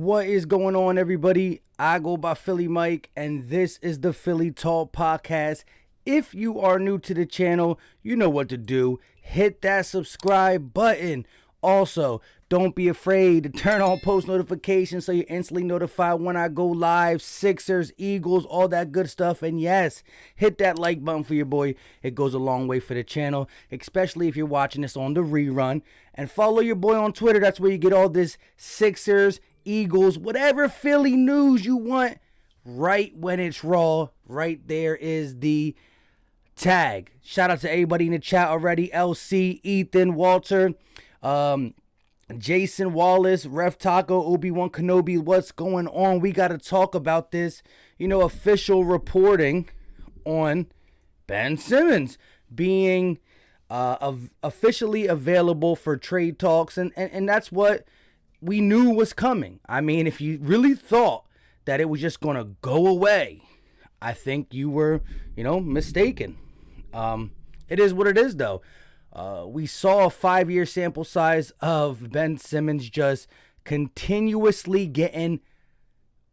What is going on, everybody? I go by Philly Mike, and this is the Philly Talk Podcast. If you are new to the channel, you know what to do. Hit that subscribe button. Also, don't be afraid to turn on post notifications so you're instantly notified when I go live. Sixers, Eagles, all that good stuff. And yes, hit that like button for your boy. It goes a long way for the channel, especially if you're watching this on the rerun. And follow your boy on Twitter. That's where you get all this Sixers, Eagles, whatever Philly news you want right when it's raw. Right there is the tag. Shout out to everybody in the chat already. LC, Ethan, Walter, Jason Wallace, Ref Taco, Obi-Wan Kenobi. What's going on? We got to talk about this, official reporting on Ben Simmons being officially available for trade talks. And that's what we knew was coming. I mean, if you really thought that it was just going to go away, I think you were, mistaken. It is what it is, though. We saw a 5-year sample size of Ben Simmons just continuously getting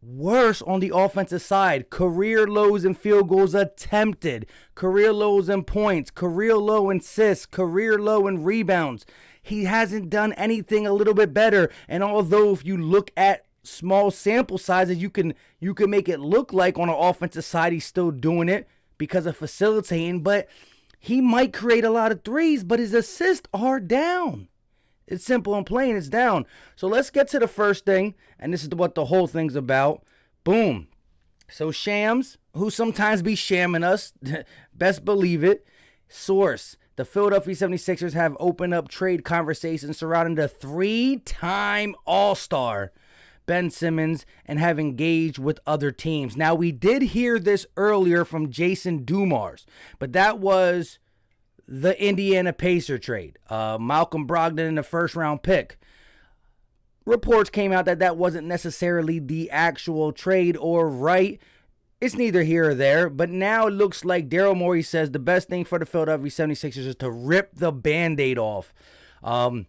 worse on the offensive side. Career lows in field goals attempted, career lows in points, career low in assists, career low in rebounds. He hasn't done anything a little bit better. And although if you look at small sample sizes, you can make it look like on the offensive side he's still doing it because of facilitating, but he might create a lot of threes, but his assists are down. It's simple and plain, it's down. So let's get to the first thing, and this is what the whole thing's about. Boom. So Shams, who sometimes be shamming us, best believe it. Source: the Philadelphia 76ers have opened up trade conversations surrounding the 3-time All-Star Ben Simmons and have engaged with other teams. Now, we did hear this earlier from Jason Dumars, but that was the Indiana Pacer trade. Malcolm Brogdon in the first-round pick. Reports came out that that wasn't necessarily the actual trade or right. It's neither here or there, but now it looks like Daryl Morey says the best thing for the Philadelphia 76ers is to rip the Band-Aid off. Daryl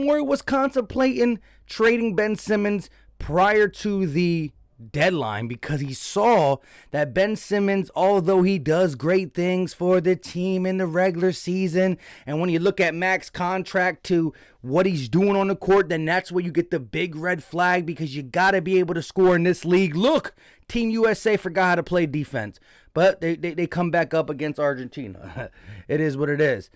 Morey was contemplating trading Ben Simmons prior to the deadline because he saw that Ben Simmons, although he does great things for the team in the regular season, and when you look at Mac's contract to what he's doing on the court, then that's where you get the big red flag because you got to be able to score in this league. Look, Team USA forgot how to play defense, but they come back up against Argentina. It is what it is.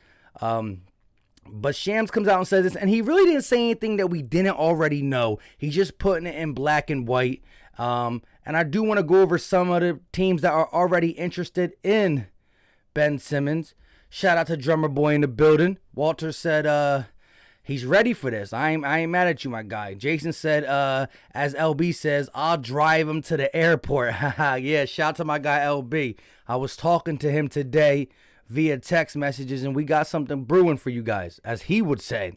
But Shams comes out and says this, and he really didn't say anything that we didn't already know. He's just putting it in black and white. And I do want to go over some of the teams that are already interested in Ben Simmons. Shout out to Drummer Boy in the building. Walter said he's ready for this. I ain't mad at you, my guy. Jason said, as LB says, I'll drive him to the airport. Yeah, shout out to my guy LB. I was talking to him today via text messages, and we got something brewing for you guys, as he would say.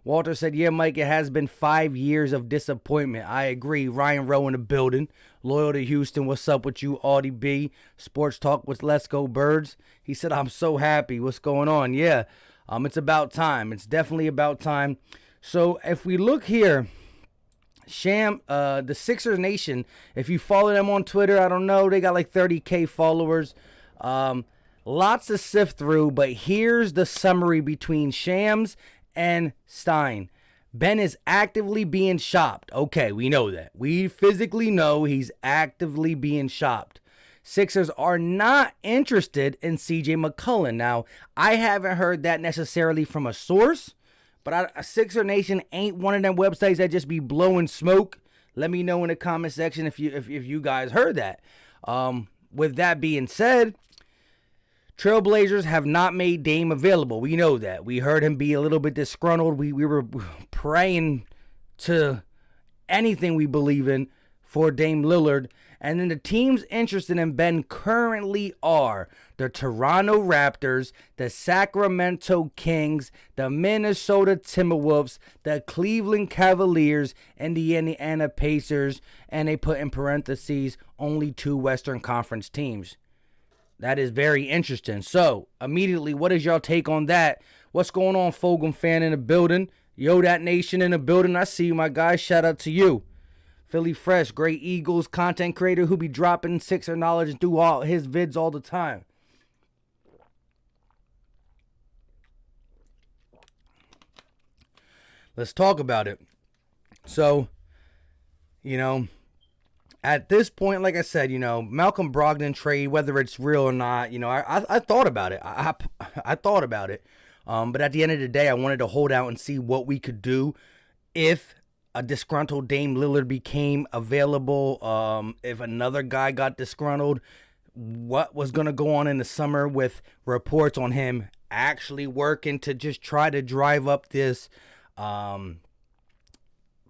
Walter said, yeah, Mike, it has been 5 years of disappointment. I agree. Ryan Rowe in the building. Loyal to Houston. What's up with you, Audie B? Sports Talk with Let's Go Birds. He said, I'm so happy. What's going on? Yeah, it's about time. It's definitely about time. So if we look here, the Sixers Nation, if you follow them on Twitter, I don't know, they got like 30K followers. Lots to sift through, but here's the summary between Shams and Stein. Ben is actively being shopped. Okay, we know that. We physically know he's actively being shopped. Sixers are not interested in CJ McCollum. Now, I haven't heard that necessarily from a source, but Sixer Nation ain't one of them websites that just be blowing smoke. Let me know in the comment section if you guys heard that. With that being said, Trailblazers have not made Dame available. We know that. We heard him be a little bit disgruntled. We were praying to anything we believe in for Dame Lillard. And then the teams interested in Ben currently are the Toronto Raptors, the Sacramento Kings, the Minnesota Timberwolves, the Cleveland Cavaliers, and the Indiana Pacers. And they put in parentheses only 2 Western Conference teams. That is very interesting. So, immediately, what is y'all take on that? What's going on, Fogum fan in the building? Yo, that nation in the building. I see you, my guy. Shout out to you. Philly Fresh, great Eagles content creator who be dropping Sixer knowledge through all his vids all the time. Let's talk about it. So, at this point, like I said, Malcolm Brogdon trade, whether it's real or not, I thought about it. I thought about it. But at the end of the day, I wanted to hold out and see what we could do if a disgruntled Dame Lillard became available, if another guy got disgruntled, what was going to go on in the summer with reports on him actually working to just try to drive up this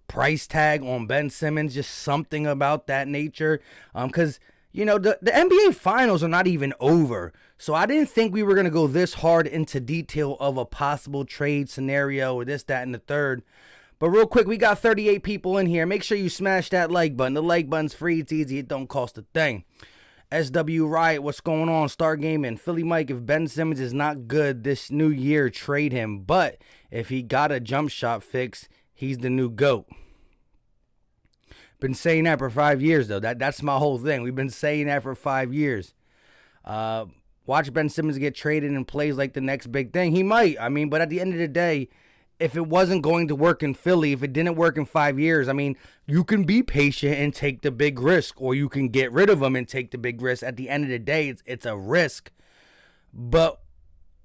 price tag on Ben Simmons, just something about that nature. Because, the NBA Finals are not even over. So I didn't think we were going to go this hard into detail of a possible trade scenario or this, that, and the third. But real quick, we got 38 people in here. Make sure you smash that like button. The like button's free. It's easy. It don't cost a thing. SW Riot, what's going on? Star Gaming. Philly Mike, if Ben Simmons is not good this new year, trade him. But if he got a jump shot fix, he's the new GOAT. Been saying that for 5 years, though. That's my whole thing. We've been saying that for 5 years. Watch Ben Simmons get traded and plays like the next big thing. He might. But at the end of the day, if it wasn't going to work in Philly, if it didn't work in 5 years, you can be patient and take the big risk, or you can get rid of him and take the big risk. At the end of the day, it's a risk. But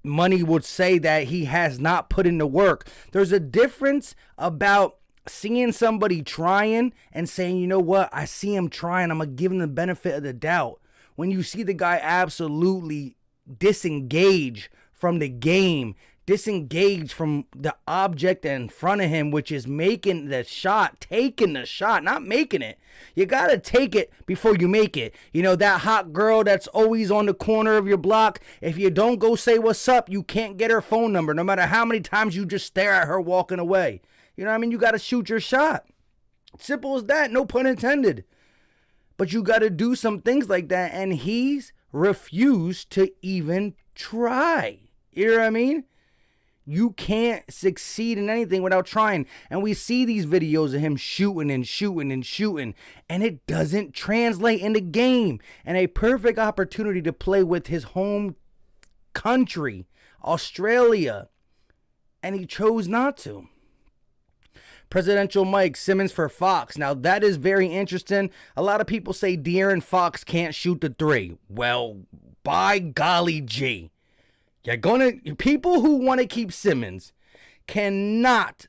money would say that he has not put in the work. There's a difference about seeing somebody trying and saying, you know what, I see him trying, I'm going to give him the benefit of the doubt. When you see the guy absolutely disengage from the game, disengage from the object in front of him, which is making the shot, taking the shot, not making it. You got to take it before you make it. That hot girl that's always on the corner of your block, if you don't go say what's up, you can't get her phone number, no matter how many times you just stare at her walking away. You got to shoot your shot. Simple as that, no pun intended. But you got to do some things like that, and he's refused to even try. You know what I mean? You can't succeed in anything without trying. And we see these videos of him shooting and shooting and shooting, and it doesn't translate in the game. And a perfect opportunity to play with his home country, Australia, and he chose not to. Presidential Mike, Simmons for Fox. Now, that is very interesting. A lot of people say De'Aaron Fox can't shoot the three. Well, by golly gee. People who want to keep Simmons cannot,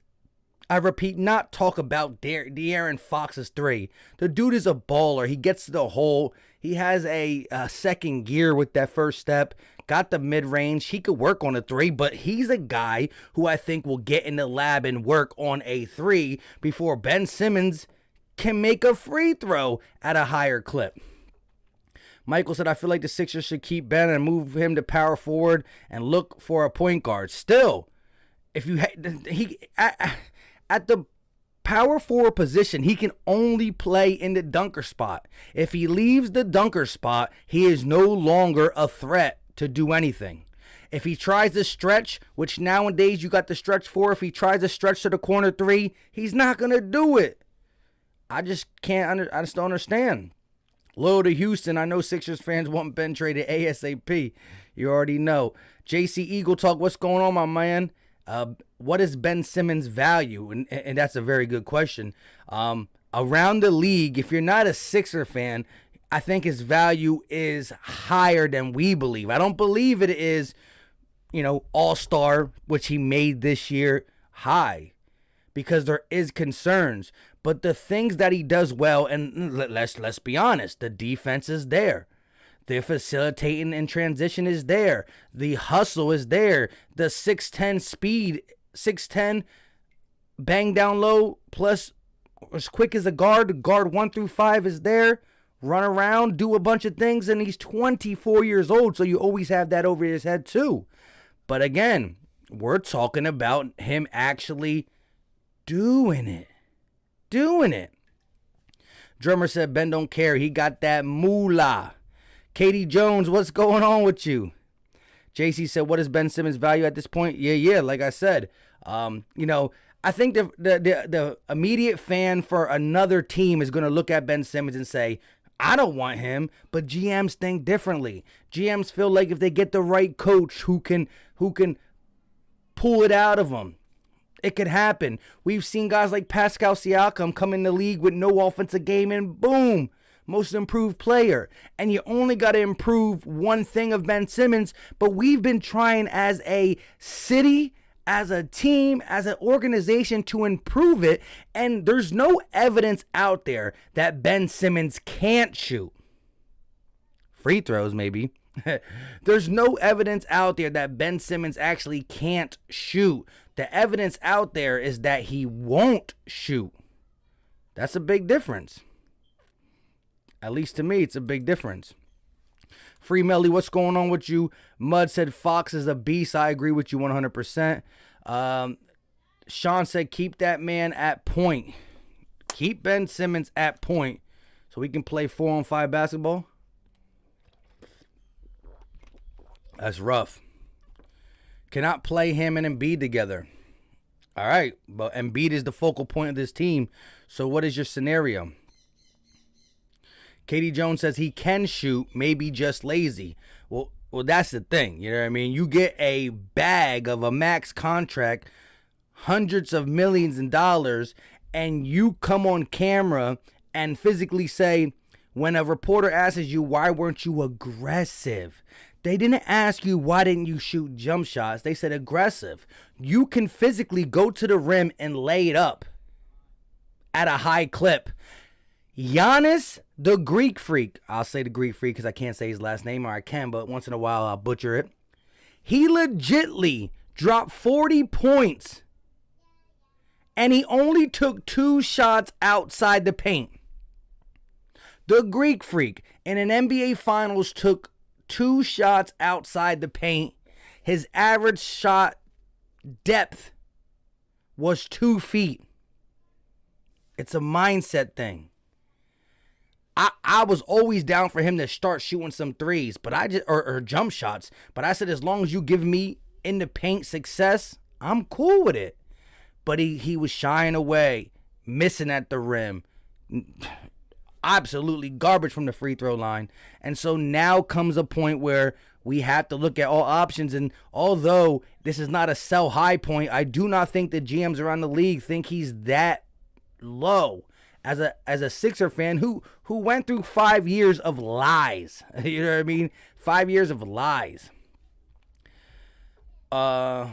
I repeat, not talk about De'Aaron Fox's three. The dude is a baller. He gets to the hole. He has a second gear with that first step. Got the mid-range. He could work on a three, but he's a guy who I think will get in the lab and work on a three before Ben Simmons can make a free throw at a higher clip. Michael said, I feel like the Sixers should keep Ben and move him to power forward and look for a point guard. Still, if you at the power forward position, he can only play in the dunker spot. If he leaves the dunker spot, he is no longer a threat to do anything. If he tries to stretch, which nowadays you got the stretch for, if he tries to stretch to the corner three, he's not going to do it. I just don't understand. Low to Houston, I know Sixers fans want Ben traded ASAP. You already know. JC Eagle Talk, what's going on, my man? What is Ben Simmons' value? And that's a very good question. Around the league, if you're not a Sixer fan, I think his value is higher than we believe. I don't believe it is, all-star, which he made this year, high, because there is concerns. But the things that he does well, and let's be honest, the defense is there. The facilitating and transition is there. The hustle is there. The 6'10 speed, 6'10 bang down low, plus as quick as a guard 1 through 5 is there. Run around, do a bunch of things, and he's 24 years old, so you always have that over his head too. But again, we're talking about him actually doing it. Drummer said Ben don't care. He got that moolah. Katie Jones, what's going on with you? JC said, what is Ben Simmons' value at this point? Yeah, like I said. I think the immediate fan for another team is going to look at Ben Simmons and say, I don't want him, but GMs think differently. GMs feel like if they get the right coach who can pull it out of them, it could happen. We've seen guys like Pascal Siakam come in the league with no offensive game and boom, most improved player. And you only got to improve one thing of Ben Simmons, but we've been trying as a city, as a team, as an organization to improve it, and there's no evidence out there that Ben Simmons can't shoot. Free throws, maybe. There's no evidence out there that Ben Simmons actually can't shoot. The evidence out there is that he won't shoot. That's a big difference. At least to me, it's a big difference. Free Melly, what's going on with you? Mud said Fox is a beast. I agree with you 100%. Sean said keep that man at point. Keep Ben Simmons at point so we can play 4-on-5 basketball. That's rough. Cannot play him and Embiid together. All right, but Embiid is the focal point of this team. So what is your scenario? Katie Jones says he can shoot, maybe just lazy. Well, that's the thing. You know what I mean? You get a bag of a max contract, hundreds of millions of dollars, and you come on camera and physically say, when a reporter asks you, why weren't you aggressive? They didn't ask you, why didn't you shoot jump shots? They said aggressive. You can physically go to the rim and lay it up at a high clip. Giannis, the Greek Freak. I'll say the Greek Freak because I can't say his last name, or I can, but once in a while I'll butcher it. He legitly dropped 40 points, and he only took 2 shots outside the paint. The Greek Freak in an NBA Finals took 2 shots outside the paint. His average shot depth was 2 feet. It's a mindset thing. I was always down for him to start shooting some threes, but or jump shots. But I said, as long as you give me in the paint success, I'm cool with it. But he was shying away, missing at the rim, absolutely garbage from the free throw line. And so now comes a point where we have to look at all options. And although this is not a sell high point, I do not think the GMs around the league think he's that low. As a Sixer fan who went through 5 years of lies. You know what I mean? 5 years of lies. MB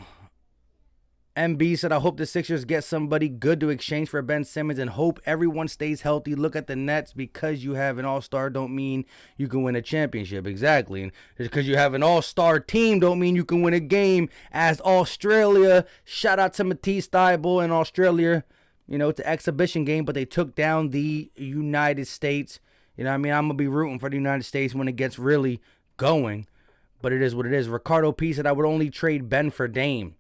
said, I hope the Sixers get somebody good to exchange for Ben Simmons and hope everyone stays healthy. Look at the Nets. Because you have an all-star don't mean you can win a championship. Exactly. And because you have an all-star team don't mean you can win a game. As Australia, shout out to Matisse Thybulle in Australia. You know, it's an exhibition game, but they took down the United States. You know what I mean? I'm going to be rooting for the United States when it gets really going. But it is what it is. Ricardo P said I would only trade Ben for Dame.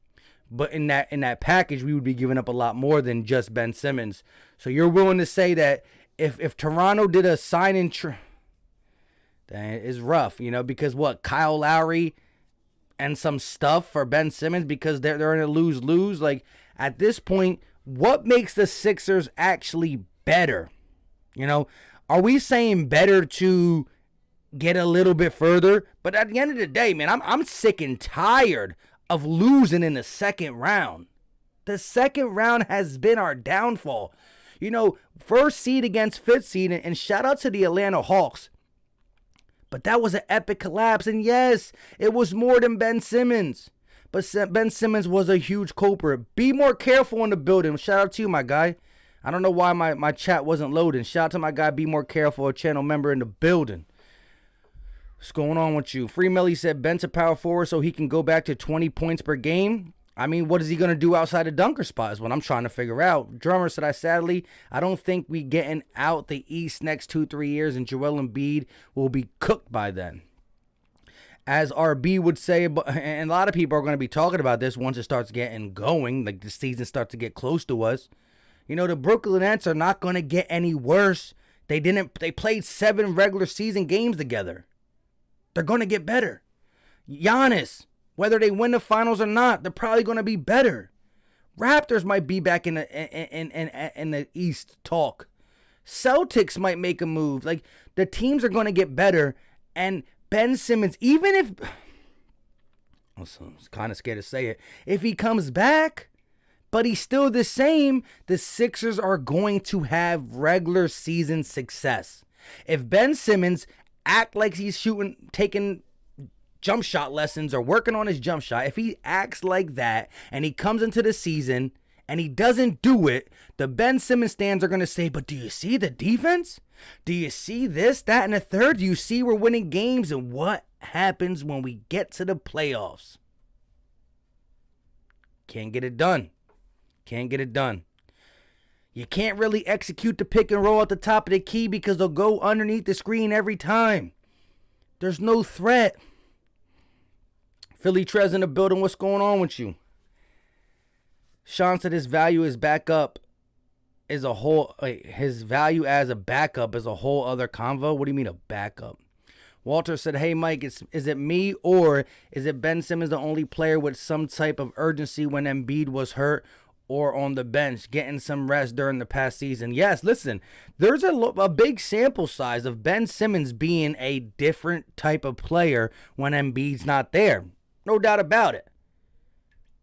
But in that package, we would be giving up a lot more than just Ben Simmons. So you're willing to say that if Toronto did a sign-in then it's rough, you know, because what? Kyle Lowry and some stuff for Ben Simmons because they're in a lose-lose. Like, at this point, what makes the Sixers actually better? You know, are we saying better to get a little bit further? But at the end of the day, man, I'm sick and tired of losing in the second round. The second round has been our downfall. You know, first seed against fifth seed, and shout out to the Atlanta Hawks. But that was an epic collapse, and yes, it was more than Ben Simmons. But Ben Simmons was a huge culprit. Be more careful in the building. Shout out to you, my guy. I don't know why my chat wasn't loading. Shout out to my guy, Be More Careful, a channel member in the building. What's going on with you? Free Melly said Ben's a power forward so he can go back to 20 points per game. I mean, what is he going to do outside the dunker spot is what I'm trying to figure out. Drummer said, I don't think we getting out the East next 2-3 years, and Joel Embiid will be cooked by then. As RB would say, and a lot of people are going to be talking about this once it starts getting going, like the season starts to get close to us. You know, the Brooklyn Nets are not going to get any worse. They played 7 regular season games together. They're going to get better. Giannis, whether they win the finals or not, they're probably going to be better. Raptors might be back in the East talk. Celtics might make a move. Like, the teams are going to get better. And Ben Simmons, even if, I'm kind of scared to say it, if he comes back, but he's still the same, the Sixers are going to have regular season success. If Ben Simmons act like he's taking jump shot lessons or working on his jump shot, if he acts like that and he comes into the season and he doesn't do it, the Ben Simmons stands are going to say, but do you see the defense? Do you see this, that, and the third? Do you see we're winning games? And what happens when we get to the playoffs? Can't get it done. Can't get it done. You can't really execute the pick and roll at the top of the key because they'll go underneath the screen every time. There's no threat. Philly Trez in the building. What's going on with you? Sean said his value as backup is a whole. His value as a backup is a whole other convo. What do you mean a backup? Walter said, "Hey Mike, is it me or is it Ben Simmons the only player with some type of urgency when Embiid was hurt or on the bench, getting some rest during the past season?" Yes, listen, there's a big sample size of Ben Simmons being a different type of player when Embiid's not there. No doubt about it.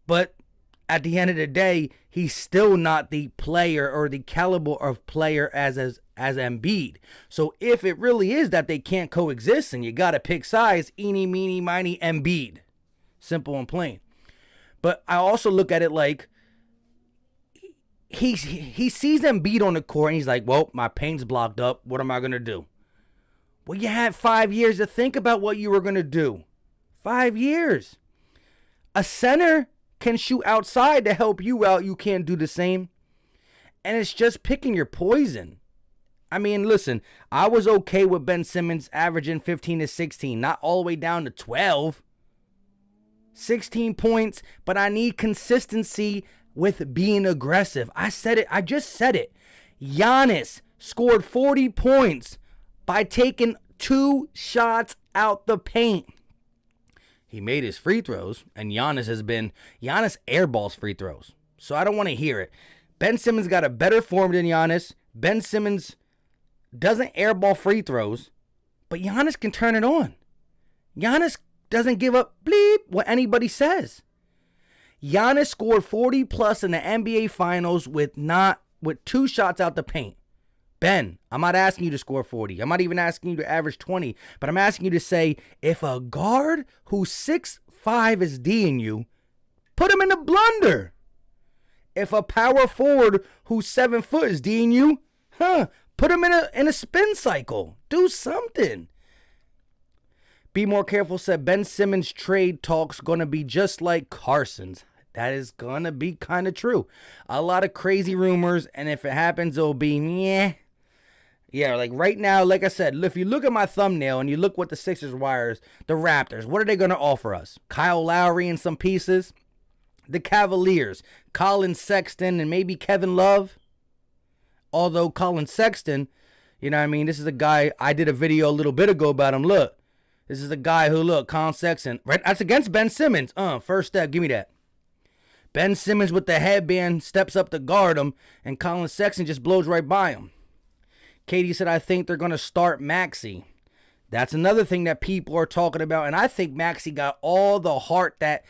But at the end of the day, he's still not the player or the caliber of player as Embiid. So if it really is that they can't coexist and you got to pick sides, eeny, meeny, miny, Embiid. Simple and plain. But I also look at it like he sees Embiid on the court and he's like, well, my paint's blocked up. What am I going to do? Well, you had 5 years to think about what you were going to do. 5 years. A center can shoot outside to help you out. You can't do the same. And it's just picking your poison. I mean, listen, I was okay with Ben Simmons averaging 15 to 16, not all the way down to 12. 16 points, but I need consistency with being aggressive. I said it. I just said it. Giannis scored 40 points by taking 2 shots out the paint. He made his free throws, and Giannis airballs free throws. So I don't want to hear it. Ben Simmons got a better form than Giannis. Ben Simmons doesn't airball free throws, but Giannis can turn it on. Giannis doesn't give up bleep what anybody says. Giannis scored 40 plus in the NBA Finals with 2 shots out the paint. Ben, I'm not asking you to score 40. I'm not even asking you to average 20. But I'm asking you to say, if a guard who's 6'5" is D'ing you, put him in the blunder. If a power forward who's 7 foot is D'ing you, put him in a spin cycle. Do something. Be more careful said Ben Simmons trade talk's going to be just like Carson's. That is going to be kind of true. A lot of crazy rumors, and if it happens, it'll be meh. Yeah, like right now, like I said, if you look at my thumbnail and you look what the Sixers wires, the Raptors, what are they going to offer us? Kyle Lowry and some pieces? The Cavaliers, Colin Sexton and maybe Kevin Love? Although Colin Sexton, you know what I mean, this is a guy, I did a video a little bit ago about him. Look, this is a guy who, look, Colin Sexton, right? That's against Ben Simmons. First step, give me that. Ben Simmons with the headband steps up to guard him, and Colin Sexton just blows right by him. Katie said, I think they're going to start Maxey. That's another thing that people are talking about, and I think Maxey got all the heart that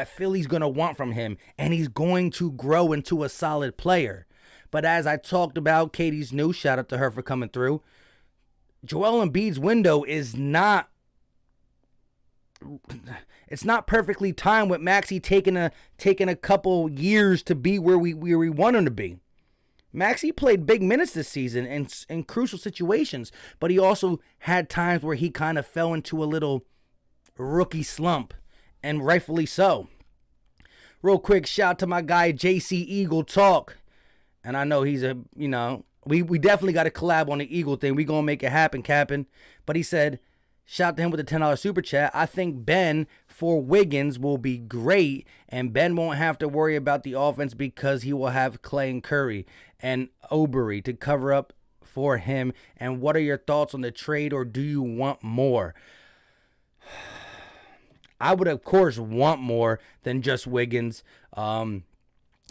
Philly's going to want from him, and he's going to grow into a solid player. But as I talked about, Katie's new, shout out to her for coming through, Joel Embiid's window is not, it's not perfectly timed with Maxey taking a couple years to be where we want him to be. Maxey played big minutes this season in crucial situations, but he also had times where he kind of fell into a little rookie slump, and rightfully so. Real quick, shout out to my guy JC Eagle Talk, and I know he's we definitely got to collab on the Eagle thing. We gonna make it happen, Captain. But he said, shout out to him with the $10 super chat. I think Ben for Wiggins will be great, and Ben won't have to worry about the offense because he will have Clay and Curry and Obery to cover up for him. And what are your thoughts on the trade, or do you want more? I would, of course, want more than just Wiggins.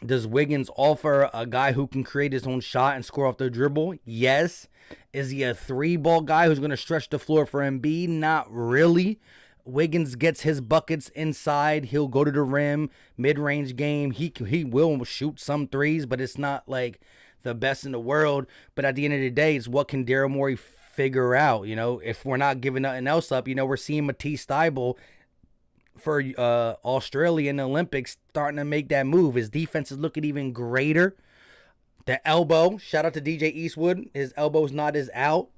Does Wiggins offer a guy who can create his own shot and score off the dribble? Yes. Is he a three-ball guy who's going to stretch the floor for Embiid? Not really. Wiggins gets his buckets inside. He'll go to the rim, mid-range game. He will shoot some threes, but it's not like the best in the world. But at the end of the day, it's what can Daryl Morey figure out? You know, if we're not giving nothing else up, you know, we're seeing Matisse Thybulle for Australia in the Olympics starting to make that move. His defense is looking even greater. The elbow, shout out to DJ Eastwood. His elbow's not as out.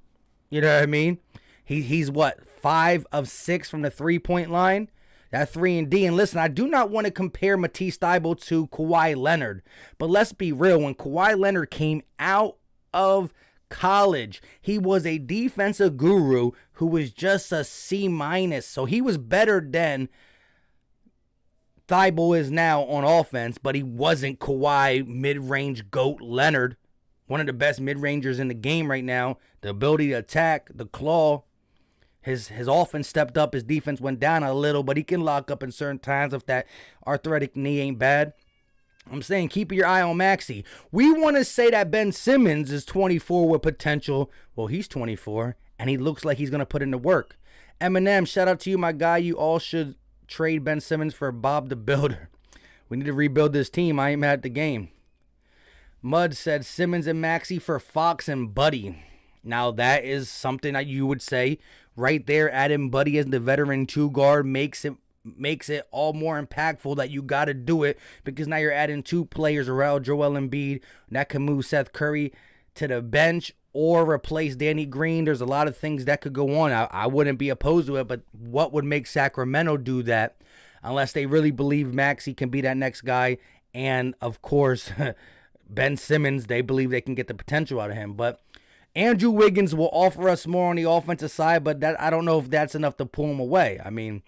You know what I mean? He's what, 5 of 6 from the 3-point line? That 3 and D. And listen, I do not want to compare Matisse Thybulle to Kawhi Leonard. But let's be real. When Kawhi Leonard came out of college, he was a defensive guru who was just a C-. So he was better than Thybulle is now on offense, but he wasn't Kawhi mid-range GOAT Leonard. One of the best mid-rangers in the game right now. The ability to attack, the claw. His offense stepped up. His defense went down a little, but he can lock up in certain times if that arthritic knee ain't bad. I'm saying keep your eye on Maxey. We want to say that Ben Simmons is 24 with potential. Well, he's 24, and he looks like he's going to put in the work. Eminem, shout out to you, my guy. You all should trade Ben Simmons for Bob the Builder. We need to rebuild this team. I ain't mad at the game. Mud said Simmons and Maxey for Fox and Buddy. Now, that is something that you would say right there. Adding Buddy as the veteran 2 guard makes it all more impactful that you got to do it, because now you're adding 2 players around Joel Embiid that can move Seth Curry to the bench or replace Danny Green. There's a lot of things that could go on. I wouldn't be opposed to it, but what would make Sacramento do that unless they really believe Maxey can be that next guy? And, of course, Ben Simmons, they believe they can get the potential out of him. But Andrew Wiggins will offer us more on the offensive side, but that I don't know if that's enough to pull him away. I mean,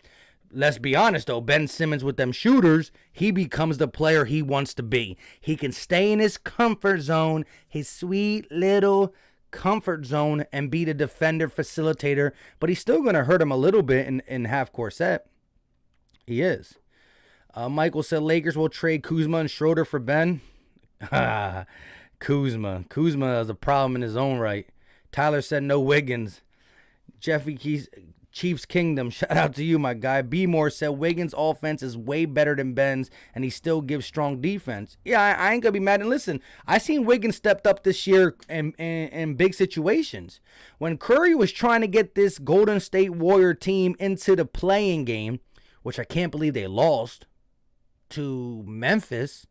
let's be honest, though. Ben Simmons with them shooters, he becomes the player he wants to be. He can stay in his comfort zone, his sweet little comfort zone, and be the defender, facilitator, but he's still going to hurt him a little bit in half-court set. He is. Michael said Lakers will trade Kuzma and Schroeder for Ben. Kuzma is a problem in his own right. Tyler said no Wiggins. Jeffy Keys, Chiefs Kingdom, shout out to you, my guy. B. Moore said Wiggins' offense is way better than Ben's, and he still gives strong defense. Yeah, I ain't going to be mad. And listen, I seen Wiggins stepped up this year in big situations. When Curry was trying to get this Golden State Warrior team into the playing game, which I can't believe they lost to Memphis,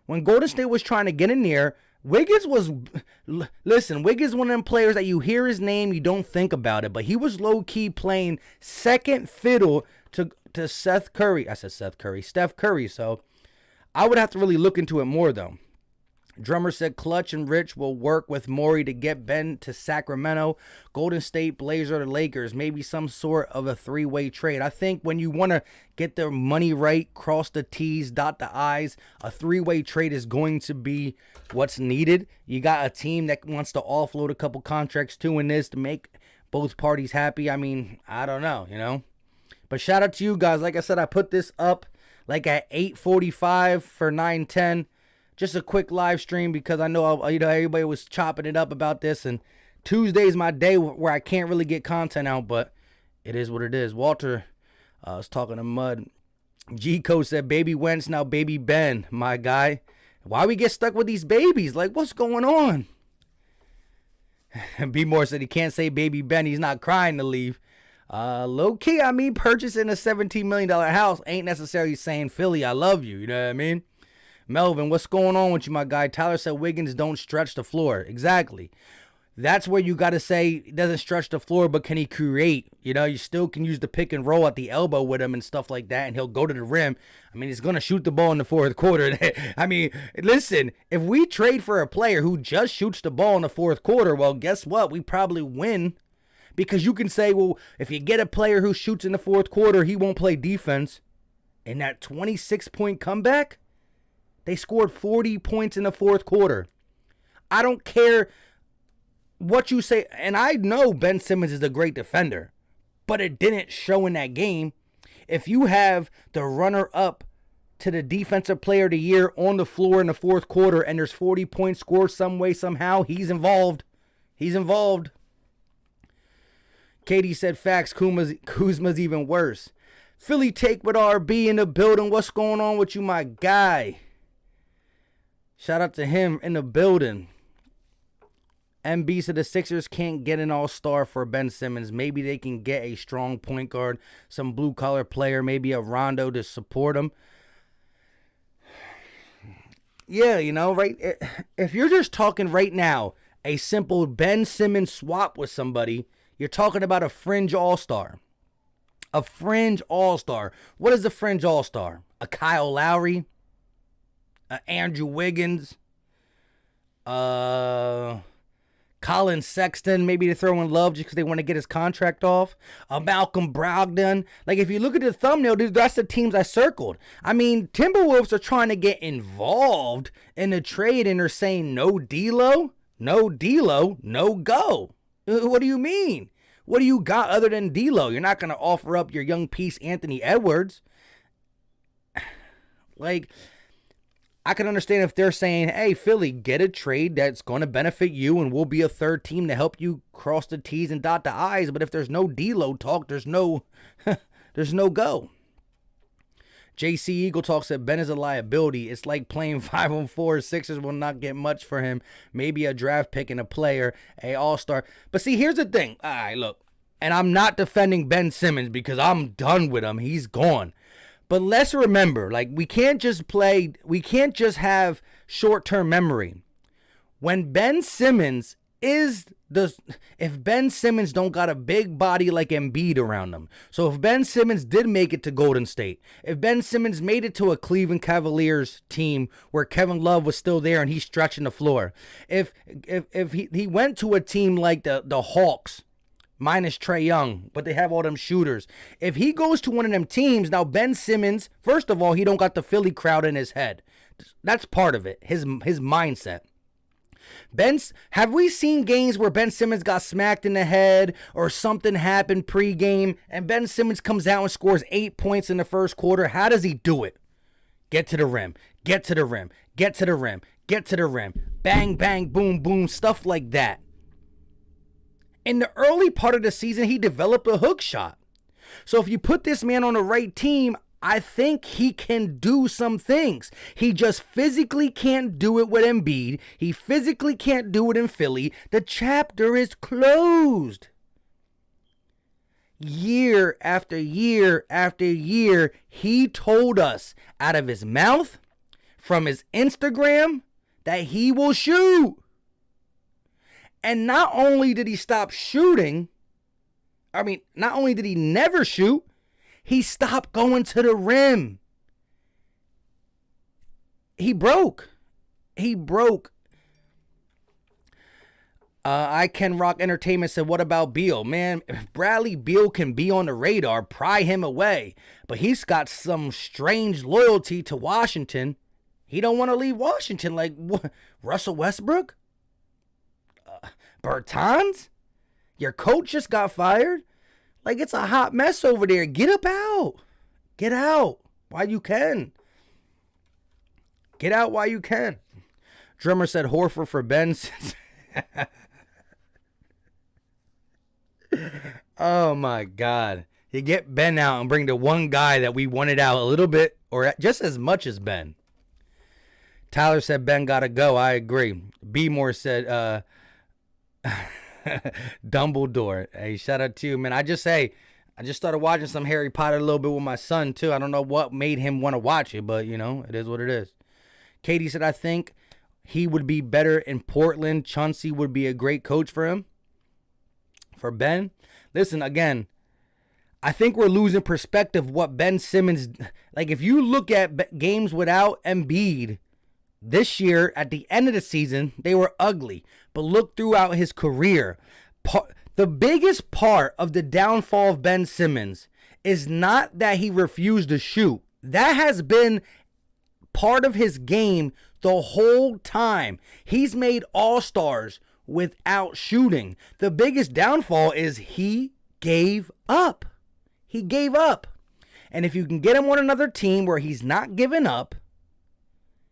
when Golden State was trying to get in there, Wiggins was, listen, Wiggins is one of them players that you hear his name, you don't think about it, but he was low-key playing second fiddle to Steph Curry, so I would have to really look into it more, though. Drummer said Clutch and Rich will work with Morey to get Ben to Sacramento, Golden State, Blazer, or the Lakers, maybe some sort of a 3-way trade. I think when you want to get the money right, cross the T's, dot the I's, a 3-way trade is going to be what's needed. You got a team that wants to offload a couple contracts too in this to make both parties happy. I mean, I don't know, you know. But shout out to you guys. Like I said, I put this up like at 8:45 for 9:10. Just a quick live stream because I know everybody was chopping it up about this, and Tuesday's my day where I can't really get content out, but it is what it is. Walter was talking to Mud. G-Co said, Baby Wentz, now Baby Ben, my guy. Why we get stuck with these babies? Like, what's going on? B. Moore said he can't say Baby Ben. He's not crying to leave. Low-key, I mean, purchasing a $17 million house ain't necessarily saying, Philly, I love you. You know what I mean? Melvin, what's going on with you, my guy? Tyler said Wiggins don't stretch the floor. Exactly. That's where you got to say he doesn't stretch the floor, but can he create? You know, you still can use the pick and roll at the elbow with him and stuff like that, and he'll go to the rim. I mean, he's going to shoot the ball in the fourth quarter. I mean, listen, if we trade for a player who just shoots the ball in the fourth quarter, well, guess what? We probably win, because you can say, well, if you get a player who shoots in the fourth quarter, he won't play defense. In that 26-point comeback, they scored 40 points in the fourth quarter. I don't care what you say. And I know Ben Simmons is a great defender, but it didn't show in that game. If you have the runner-up to the defensive player of the year on the floor in the fourth quarter and there's 40 points scored some way, somehow, he's involved. He's involved. Katie said facts. Kuzma's even worse. Philly take with RB in the building. What's going on with you, my guy? Shout out to him in the building. MB said the Sixers can't get an all-star for Ben Simmons. Maybe they can get a strong point guard, some blue-collar player, maybe a Rondo to support him. Yeah, you know, right? If you're just talking right now, a simple Ben Simmons swap with somebody, you're talking about a fringe all-star. A fringe all-star. What is a fringe all-star? A Kyle Lowry? A Andrew Wiggins? Colin Sexton, maybe to throw in Love just because they want to get his contract off. Malcolm Brogdon. Like, if you look at the thumbnail, dude, that's the teams I circled. I mean, Timberwolves are trying to get involved in the trade, and they're saying no D'Lo, no D'Lo, no go. What do you mean? What do you got other than D'Lo? You're not going to offer up your young piece, Anthony Edwards. Like, I can understand if they're saying, hey, Philly, get a trade that's going to benefit you and we'll be a third team to help you cross the T's and dot the I's. But if there's no D'Lo talk, there's no go. JC Eagle Talk said Ben is a liability. It's like playing 5-on-4. Sixers will not get much for him. Maybe a draft pick and a player, a all-star. But see, here's the thing. All right, look. And I'm not defending Ben Simmons because I'm done with him. He's gone. But let's remember, like, we can't just have short-term memory. When Ben Simmons if Ben Simmons don't got a big body like Embiid around him. So if Ben Simmons did make it to Golden State, if Ben Simmons made it to a Cleveland Cavaliers team where Kevin Love was still there and he's stretching the floor, if he went to a team like the Hawks, minus Trae Young, but they have all them shooters. If he goes to one of them teams, now Ben Simmons, first of all, he don't got the Philly crowd in his head. That's part of it, his mindset. Have we seen games where Ben Simmons got smacked in the head or something happened pregame and Ben Simmons comes out and scores 8 points in the first quarter? How does he do it? Get to the rim, get to the rim, get to the rim, get to the rim. Bang, bang, boom, boom, stuff like that. In the early part of the season, he developed a hook shot. So if you put this man on the right team, I think he can do some things. He just physically can't do it with Embiid. He physically can't do it in Philly. The chapter is closed. Year after year after year, he told us out of his mouth, from his Instagram, that he will shoot. And not only did he stop shooting, not only did he never shoot, he stopped going to the rim. He broke. I Can Rock Entertainment said, what about Beal? Man, if Bradley Beal can be on the radar, pry him away. But he's got some strange loyalty to Washington. He don't want to leave Washington. Like, what? Russell Westbrook? Bertans? Your coach just got fired? Like, it's a hot mess over there. Get up out. Get out while you can. Get out while you can. Drummer said Horford for Ben. Oh, my God. You get Ben out and bring the one guy that we wanted out a little bit or just as much as Ben. Tyler said Ben got to go. I agree. B. Moore said, Dumbledore. Hey, shout out to you, man. I just started watching some Harry Potter a little bit with my son too. I don't know what made him want to watch it, but you know, it is what it is. Katie said, I think he would be better in Portland. Chauncey would be a great coach for him. For Ben, listen, again, I think we're losing perspective what Ben Simmons, like if you look at games without Embiid this year, at the end of the season, they were ugly. But look throughout his career. The biggest part of the downfall of Ben Simmons is not that he refused to shoot. That has been part of his game the whole time. He's made all-stars without shooting. The biggest downfall is he gave up. He gave up. And if you can get him on another team where he's not giving up,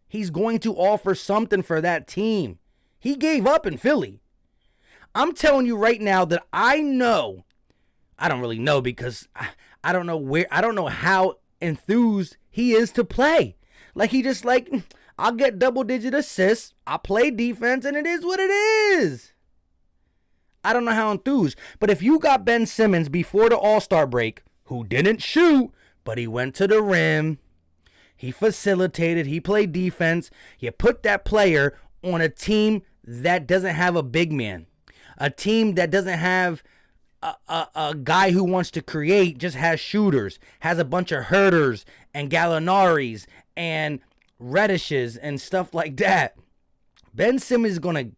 he's going to offer something for that team. He gave up in Philly. I'm telling you right now that I don't really know because I don't know how enthused he is to play. Like he just like, I'll get double-digit assists, I'll play defense, and it is what it is. I don't know how enthused. But if you got Ben Simmons before the All-Star break, who didn't shoot, but he went to the rim, he facilitated, he played defense, you put that player on a team that doesn't have a big man, a team that doesn't have a guy who wants to create, just has shooters, has a bunch of herders and Gallinaris and Reddishes and stuff like that. Ben Simmons is going to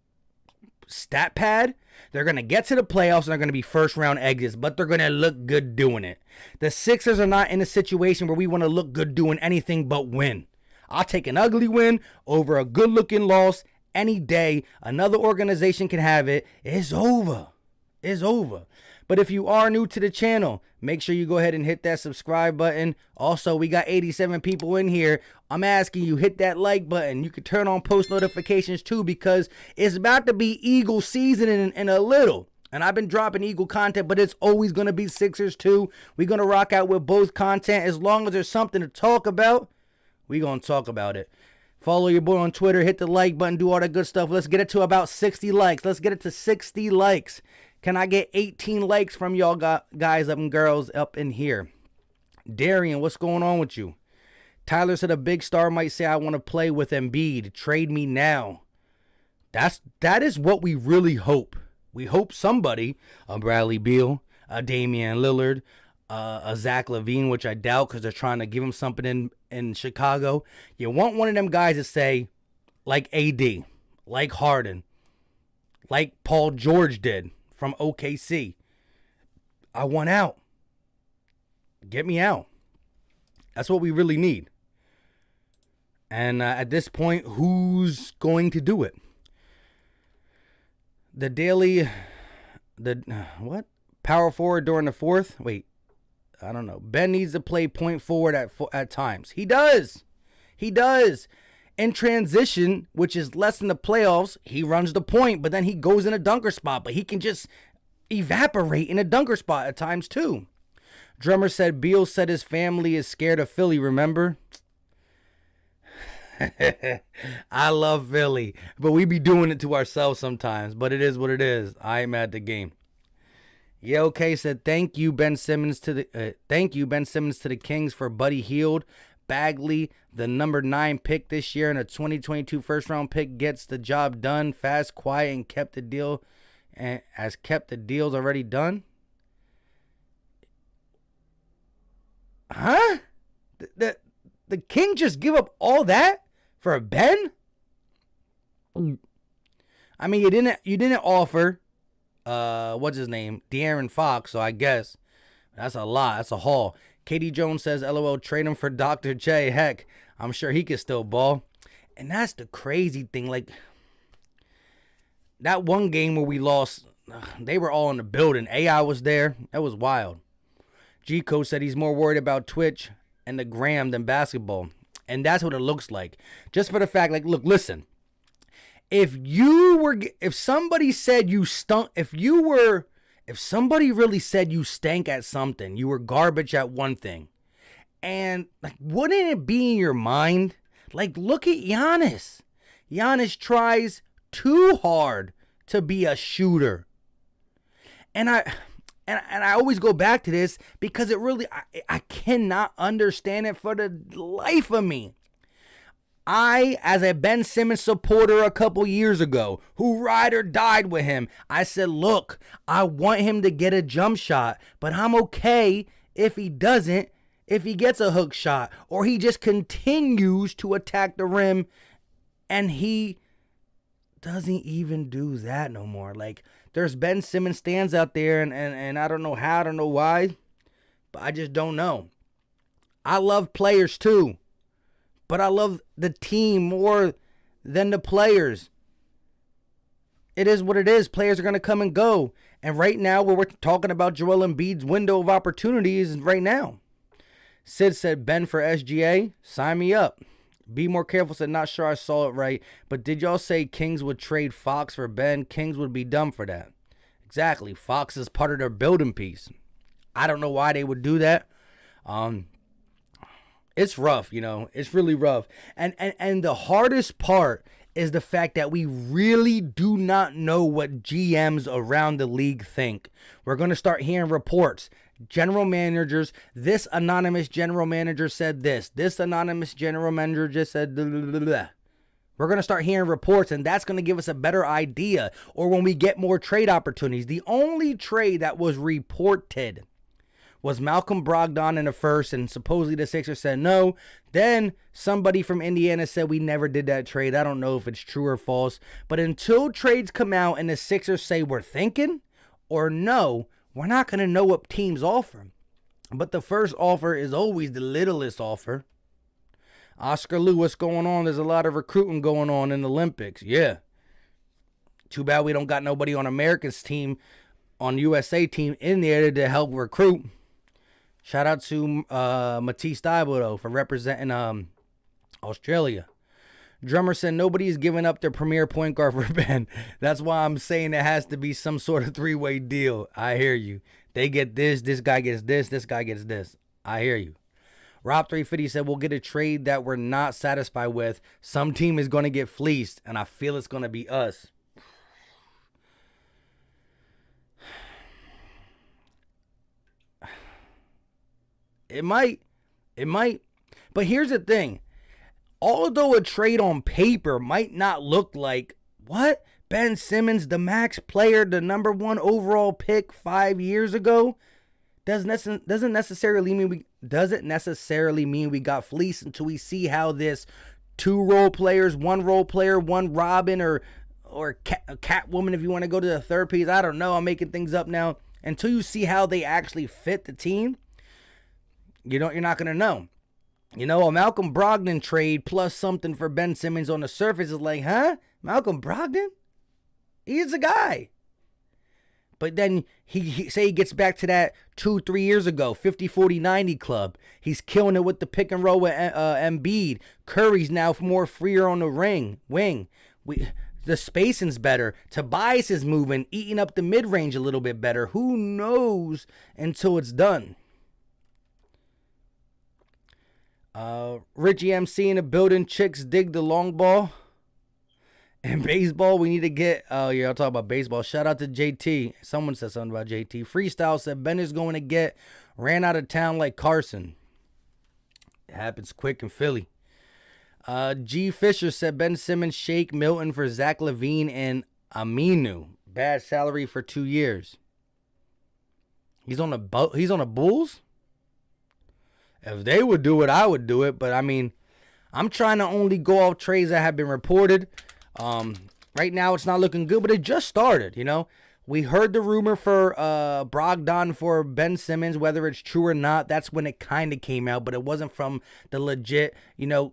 stat pad. They're going to get to the playoffs and they're going to be first round exits, but they're going to look good doing it. The Sixers are not in a situation where we want to look good doing anything but win. I'll take an ugly win over a good looking loss any day. Another organization can have it. It's over. It's over. But if you are new to the channel, make sure you go ahead and hit that subscribe button. Also, we got 87 people in here. I'm asking you, hit that like button. You can turn on post notifications too because it's about to be Eagle season in a little. And I've been dropping Eagle content, but it's always going to be Sixers too. We're going to rock out with both content. As long as there's something to talk about, we're going to talk about it. Follow your boy on Twitter. Hit the like button. Do all that good stuff. Let's get it to about 60 likes. Let's get it to 60 likes. Can I get 18 likes from y'all guys up and girls up in here? Darian, what's going on with you? Tyler said a big star might say, I want to play with Embiid. Trade me now. That is what we really hope. We hope somebody, a Bradley Beal, a Damian Lillard, a Zach LaVine, which I doubt because they're trying to give him something in Chicago. You want one of them guys to say, like AD, like Harden, like Paul George did from OKC. I want out. Get me out. That's what we really need. And at this point, who's going to do it? What? Power forward during the fourth? Wait, I don't know. Ben needs to play point forward at times. He does. He does. In transition, which is less in the playoffs, he runs the point, but then he goes in a dunker spot. But he can just evaporate in a dunker spot at times too. Drummer said Beal said his family is scared of Philly, remember? I love Philly, but we be doing it to ourselves sometimes. But it is what it is. I am at the game. Yeah, okay. Said thank you, Ben Simmons to the Kings for Buddy Hield. Bagley, the number 9 pick this year and a 2022 first round pick, gets the job done fast, quiet, and kept the deal and has kept the deals already done. Huh? The King just give up all that for a Ben? I mean, you didn't offer what's his name? De'Aaron Fox, so I guess that's a lot. That's a haul. Katie Jones says, LOL, trade him for Dr. J. Heck, I'm sure he could still ball. And that's the crazy thing. Like, that one game where we lost, they were all in the building. AI was there. That was wild. G-Code said he's more worried about Twitch and the gram than basketball. And that's what it looks like. Just for the fact, like, look, listen. If somebody said you stunk, if somebody really said you stank at something, you were garbage at one thing, and like, wouldn't it be in your mind? Like, look at Giannis. Giannis tries too hard to be a shooter. And I always go back to this because it really, I cannot understand it for the life of me. I, as a Ben Simmons supporter a couple years ago, who ride or died with him, I said, look, I want him to get a jump shot, but I'm okay if he doesn't, if he gets a hook shot, or he just continues to attack the rim, and he doesn't even do that no more. Like, there's Ben Simmons stands out there, and I don't know how, I don't know why, but I just don't know. I love players too. But I love the team more than the players. It is what it is. Players are going to come and go. And right now, where we're talking about Joel Embiid's window of opportunities right now. Sid said Ben for SGA. Sign me up. Be More Careful said, not sure I saw it right, but did y'all say Kings would trade Fox for Ben? Kings would be dumb for that. Exactly. Fox is part of their building piece. I don't know why they would do that. It's rough, It's really rough. And the hardest part is the fact that we really do not know what GMs around the league think. We're going to start hearing reports. General managers, this anonymous general manager said this. This anonymous general manager just said blah, blah, blah. We're going to start hearing reports, and that's going to give us a better idea. Or when we get more trade opportunities. The only trade that was reported was Malcolm Brogdon in the first, and supposedly the Sixers said no. Then somebody from Indiana said we never did that trade. I don't know if it's true or false. But until trades come out and the Sixers say we're thinking or no, we're not going to know what teams offer. But the first offer is always the littlest offer. Oscar Lou, what's going on? There's a lot of recruiting going on in the Olympics. Yeah. Too bad we don't got nobody on America's team, on USA team in there to help recruit. Shout out to Matisse Thybulle, though, for representing Australia. Drummer said nobody's giving up their premier point guard for Ben. That's why I'm saying it has to be some sort of three-way deal. I hear you. They get this guy gets this guy gets this. I hear you. Rob 350 said we'll get a trade that we're not satisfied with. Some team is going to get fleeced, and I feel it's going to be us. It might. But here's the thing. Although a trade on paper might not look like, what? Ben Simmons, the max player, the number 1 overall pick 5 years ago, doesn't necessarily mean we got fleeced until we see how this 2 role players, 1 role player, 1 Robin or Catwoman, if you want to go to the third piece. I don't know. I'm making things up now. Until you see how they actually fit the team, you're not going to know. A Malcolm Brogdon trade plus something for Ben Simmons on the surface is like, huh? Malcolm Brogdon? He's a guy. But then he gets back to that 2-3 years ago, 50-40-90 club. He's killing it with the pick and roll with Embiid. Curry's now more freer on the wing. The spacing's better. Tobias is moving, eating up the mid-range a little bit better. Who knows until it's done? Richie MC in the building. Chicks dig the long ball. And baseball, we need to get... Oh, yeah, I'll talk about baseball. Shout out to JT. Someone said something about JT. Freestyle said Ben is going to get ran out of town like Carson. It happens quick in Philly. G. Fisher said Ben Simmons, Shake Milton for Zach LaVine and Aminu. Bad salary for 2 years. He's on the Bulls? If they would do it, I would do it. But, I mean, I'm trying to only go off trades that have been reported. Right now, it's not looking good, but it just started, We heard the rumor for Brogdon for Ben Simmons, whether it's true or not. That's when it kind of came out, but it wasn't from the legit,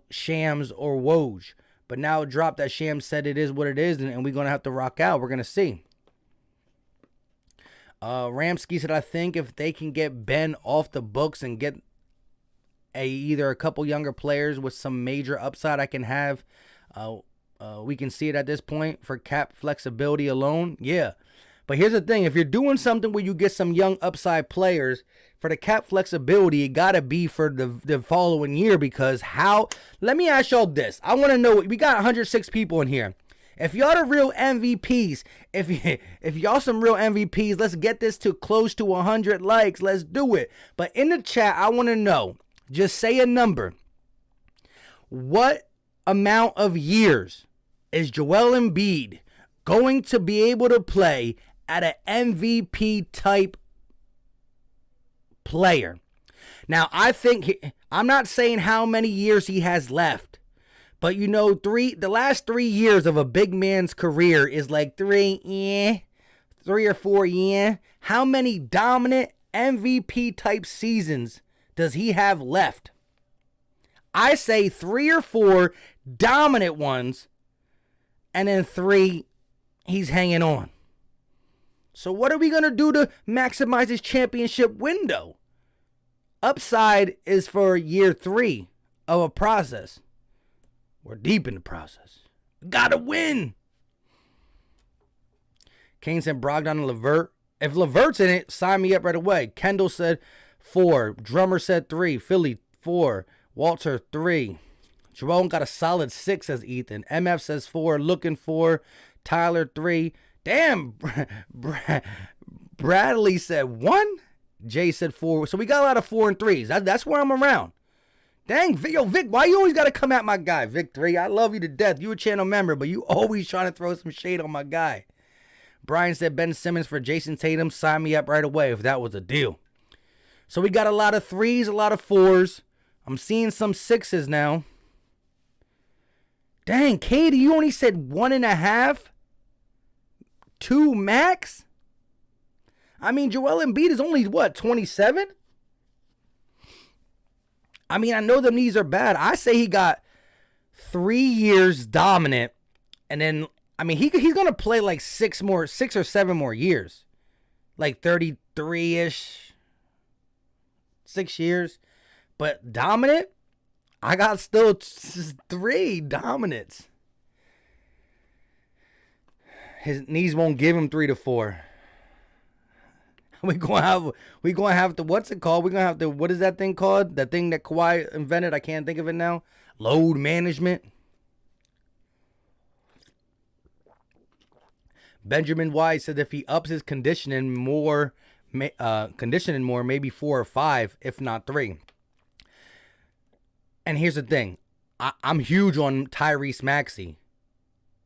Shams or Woj. But now it dropped that Shams said it is what it is, and we're going to have to rock out. We're going to see. Ramsky said, I think if they can get Ben off the books and get either a couple younger players with some major upside I can have, we can see it at this point for cap flexibility alone. Yeah. But here's the thing. If you're doing something where you get some young upside players, for the cap flexibility, it got to be for the following year, because let me ask y'all this. I want to know, we got 106 people in here. If y'all the real MVPs, if y'all some real MVPs, let's get this to close to 100 likes. Let's do it. But in the chat, I want to know, just say a number. What amount of years is Joel Embiid going to be able to play at an MVP type player? Now, I think I'm not saying how many years he has left, but the last 3 years of a big man's career is like 3 or 4 years. How many dominant MVP type seasons does he have left? I say 3 or 4 dominant ones, and then 3 he's hanging on. So what are we going to do to maximize his championship window? Upside is for year 3 of a process. We're deep in the process. Gotta win. Kane said Brogdon and LeVert. If LeVert's in it, sign me up right away. Kendall said 4. Drummer said 3. Philly 4. Walter 3. Jerome got a solid 6, says Ethan. MF says 4. Looking 4. Tyler 3. Damn. Bradley said 1. Jay said 4. So we got a lot of 4 and 3s. That's where I'm around. Dang, Vic, why you always got to come at my guy? Vic 3, I love you to death. You a channel member, but you always trying to throw some shade on my guy. Brian said Ben Simmons for Jason Tatum. Sign me up right away if that was a deal. So we got a lot of 3s, a lot of 4s. I'm seeing some 6s now. Dang, Katie, you only said 1.5? 2 max? I mean, Joel Embiid is only, 27? I mean, I know them knees are bad. I say he got 3 years dominant, and then, I mean, he's going to play like 6 or 7 more years. Like 33-ish. 6 years. But dominant, I got still 3 dominants. His knees won't give him 3 to 4. We're gonna have to, what's it called? We're gonna have to, what is that thing called? That thing that Kawhi invented? I can't think of it now. Load management. Benjamin Wise said if he ups his conditioning more, maybe 4 or 5, if not 3. And here's the thing. I'm huge on Tyrese Maxey.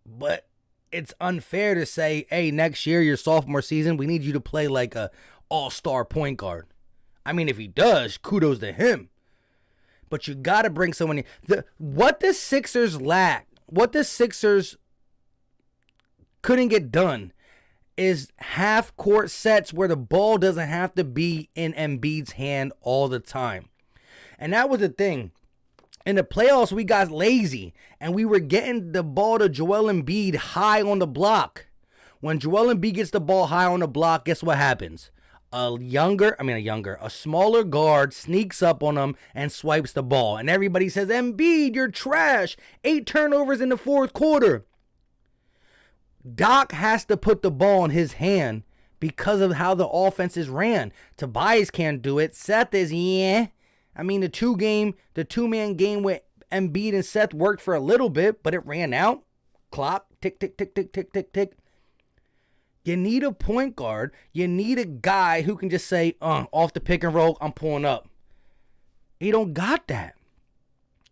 But it's unfair to say, hey, next year, your sophomore season, we need you to play like a all-star point guard. I mean, if he does, kudos to him. But you got to bring someone in. What the Sixers lack, what the Sixers couldn't get done is half-court sets where the ball doesn't have to be in Embiid's hand all the time. And that was the thing. In the playoffs, we got lazy, and we were getting the ball to Joel Embiid high on the block. When Joel Embiid gets the ball high on the block, guess what happens? A smaller guard sneaks up on him and swipes the ball. And everybody says, Embiid, you're trash. 8 turnovers in the fourth quarter. Doc has to put the ball in his hand because of how the offense is ran. Tobias can't do it. Seth is, I mean, the 2-man game with Embiid and Seth worked for a little bit, but it ran out. Clock, tick, tick, tick, tick, tick, tick, tick. You need a point guard. You need a guy who can just say, off the pick and roll, I'm pulling up. He don't got that.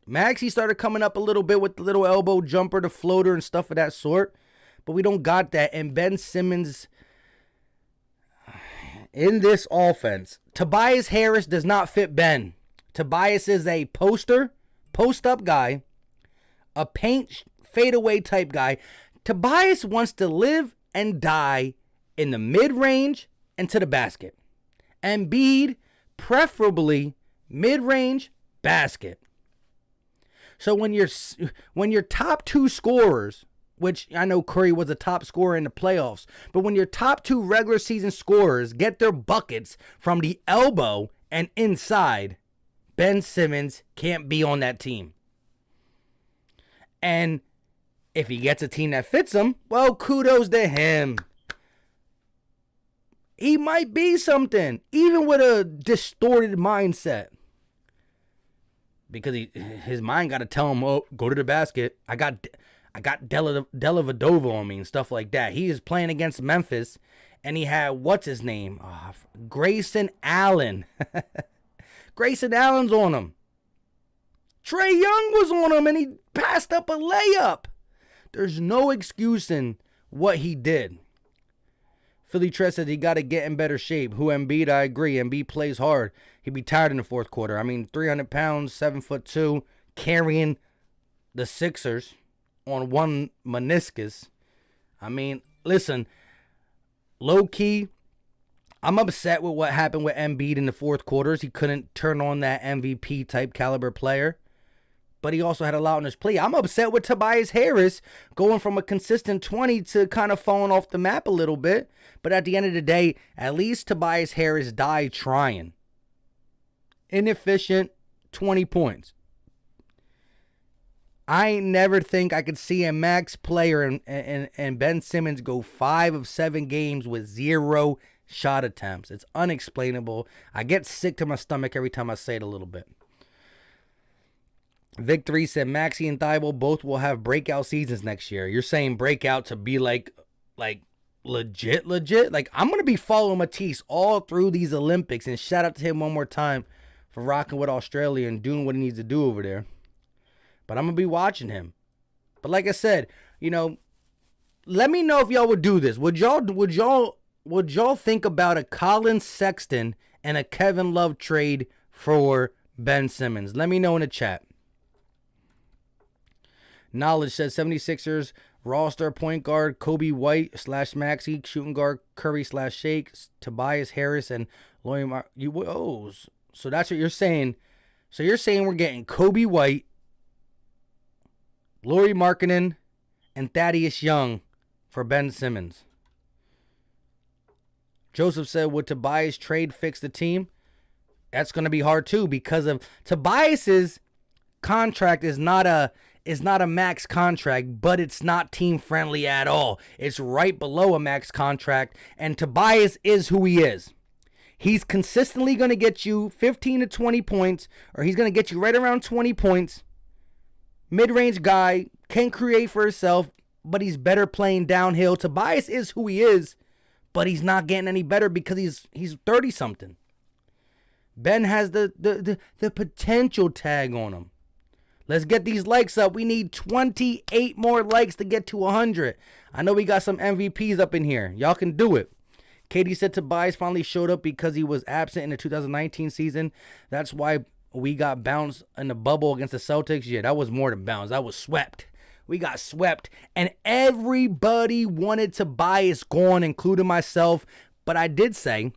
Maxey started coming up a little bit with the little elbow jumper, the floater, and stuff of that sort. But we don't got that. And Ben Simmons, in this offense, Tobias Harris does not fit Ben. Tobias is a post-up guy, a paint fadeaway type guy. Tobias wants to live and die in the mid-range and to the basket. Embiid, preferably mid-range, basket. So when your top 2 scorers, which I know Curry was a top scorer in the playoffs, but when your top 2 regular season scorers get their buckets from the elbow and inside, Ben Simmons can't be on that team. And if he gets a team that fits him, well, kudos to him. He might be something, even with a distorted mindset. Because his mind got to tell him, oh, go to the basket. I got Della Vadova on me and stuff like that. He is playing against Memphis, and he had, what's his name? Grayson Allen. Grayson Allen's on him. Trae Young was on him, and he passed up a layup. There's no excuse in what he did. Philly Tress said he got to get in better shape. Who Embiid? I agree. Embiid plays hard. He'd be tired in the fourth quarter. I mean, 300 pounds, 7'2", carrying the Sixers on one meniscus. I mean, listen, low-key, I'm upset with what happened with Embiid in the fourth quarters. He couldn't turn on that MVP type caliber player. But he also had a lot on his plate. I'm upset with Tobias Harris going from a consistent 20 to kind of falling off the map a little bit. But at the end of the day, at least Tobias Harris died trying. inefficient 20 points. I ain't never think I could see a max player and Ben Simmons go 5 of 7 games with 0 shot attempts. It's unexplainable. I get sick to my stomach every time I say it a little bit. Victory said Maxey and Thibault both will have breakout seasons next year. You're saying breakout to be like legit? Like, I'm going to be following Matisse all through these Olympics, and shout out to him one more time for rocking with Australia and doing what he needs to do over there. But I'm going to be watching him. But like I said, let me know if y'all would do this. Would y'all think about a Colin Sexton and a Kevin Love trade for Ben Simmons? Let me know in the chat. Knowledge says 76ers roster point guard Kobe White / Maxey, shooting guard Curry / Shake, Tobias Harris, and Lloyd so that's what you're saying. So you're saying we're getting Kobe White, Lauri Markkanen, and Thaddeus Young for Ben Simmons. Joseph said, would Tobias trade fix the team? That's going to be hard too, because of Tobias's contract is not a max contract, but it's not team friendly at all. It's right below a max contract, and Tobias is who he is. He's consistently going to get you 15 to 20 points, or he's going to get you right around 20 points. Mid-range guy, can create for himself, but he's better playing downhill. Tobias is who he is, but he's not getting any better because he's 30-something. Ben has the potential tag on him. Let's get these likes up. We need 28 more likes to get to 100. I know we got some MVPs up in here. Y'all can do it. Katie said Tobias finally showed up because he was absent in the 2019 season. That's why we got bounced in the bubble against the Celtics. Yeah, that was more than bounced. That was swept. We got swept. And everybody wanted Tobias gone, including myself. But I did say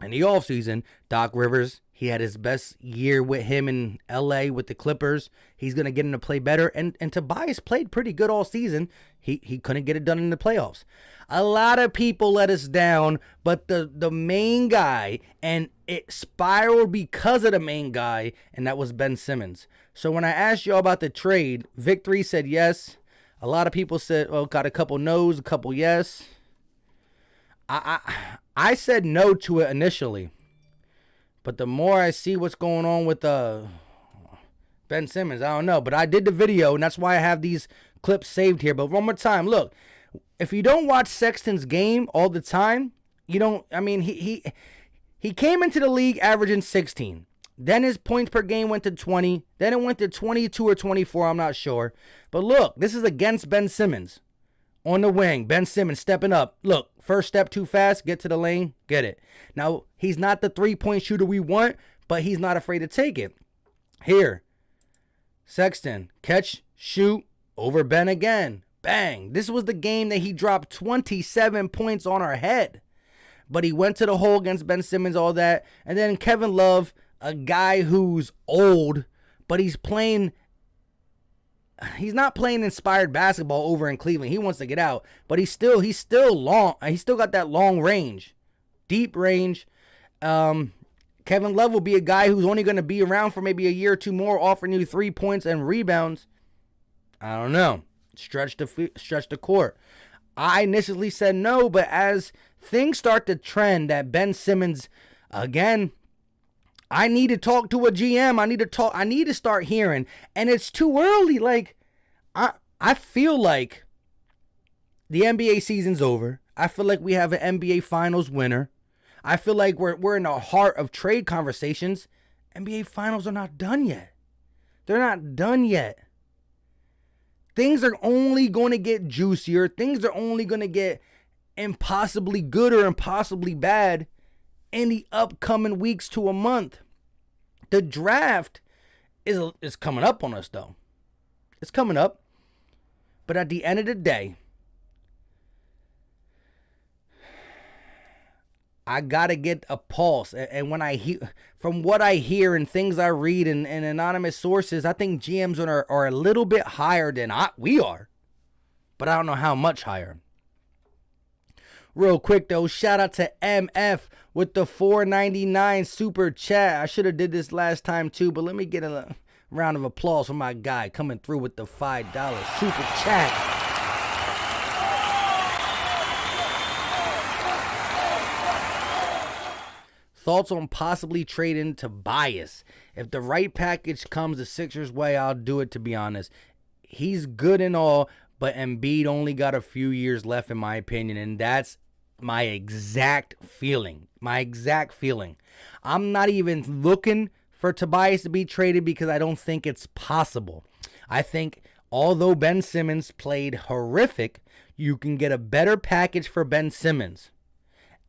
in the offseason, Doc Rivers, he had his best year with him in LA with the Clippers. He's going to get him to play better. And Tobias played pretty good all season. He couldn't get it done in the playoffs. A lot of people let us down, but the main guy, and it spiraled because of the main guy, and that was Ben Simmons. So when I asked y'all about the trade, Victory said yes. A lot of people said, oh, got a couple no's, a couple yes. I said no to it initially. But the more I see what's going on with Ben Simmons, I don't know. But I did the video, and that's why I have these clips saved here. But one more time, look, if you don't watch Sexton's game all the time, you don't, I mean, he came into the league averaging 16. Then his points per game went to 20. Then it went to 22 or 24, I'm not sure. But look, this is against Ben Simmons. On the wing, Ben Simmons stepping up. Look, first step too fast, get to the lane, get it. Now, he's not the three-point shooter we want, but he's not afraid to take it. Here, Sexton, catch, shoot, over Ben again. Bang. This was the game that he dropped 27 points on our head. But he went to the hole against Ben Simmons, all that. And then Kevin Love, a guy who's old, but he's not playing inspired basketball over in Cleveland. He wants to get out, but he's still long. He's still got that long range, deep range. Kevin Love will be a guy who's only going to be around for maybe a year or two more, offering you 3 points and rebounds. I don't know. Stretch the court. I initially said no, but as things start to trend that Ben Simmons, again, I need to talk to a GM. I need to start hearing. And it's too early. Like, I feel like the NBA season's over. I feel like we have an NBA Finals winner. I feel like we're in the heart of trade conversations. NBA Finals are not done yet. They're not done yet. Things are only going to get juicier. Things are only going to get impossibly good or impossibly bad in the upcoming weeks to a month. The draft is coming up on us, though. It's coming up. But at the end of the day, I got to get a pulse. And when I hear, from what I hear and things I read in anonymous sources, I think GMs are a little bit higher than we are. But I don't know how much higher. Real quick though, shout out to MF with the $4.99 super chat. I should have did this last time too, but let me get a round of applause for my guy coming through with the $5 super chat. Thoughts on possibly trading Tobias? If the right package comes the Sixers' way, I'll do it, to be honest. He's good and all, but Embiid only got a few years left, in my opinion, and that's my exact feeling. I'm not even looking for Tobias to be traded because I don't think it's possible. I think although Ben Simmons played horrific, you can get a better package for Ben Simmons.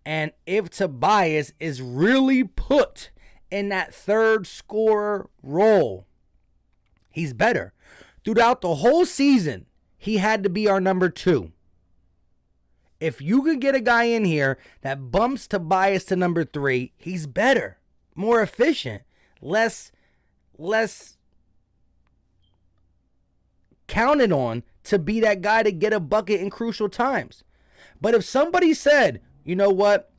And if Tobias is really put in that third scorer role, he's better. Throughout the whole season, he had to be our number 2. If you could get a guy in here that bumps Tobias to number 3, he's better, more efficient, less counted on to be that guy to get a bucket in crucial times. But if somebody said, you know what,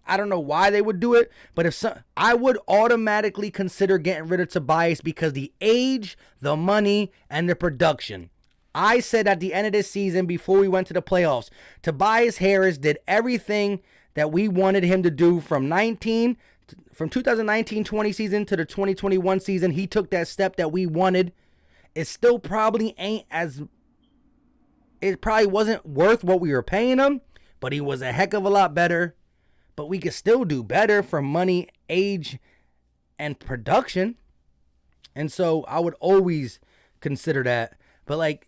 I don't know why they would do it, but I would automatically consider getting rid of Tobias because the age, the money, and the production. I said at the end of this season, before we went to the playoffs, Tobias Harris did everything that we wanted him to do from 2019-20 season to the 2021 season. He took that step that we wanted. It still probably it probably wasn't worth what we were paying him, but he was a heck of a lot better. But we could still do better for money, age, and production. And so I would always consider that. But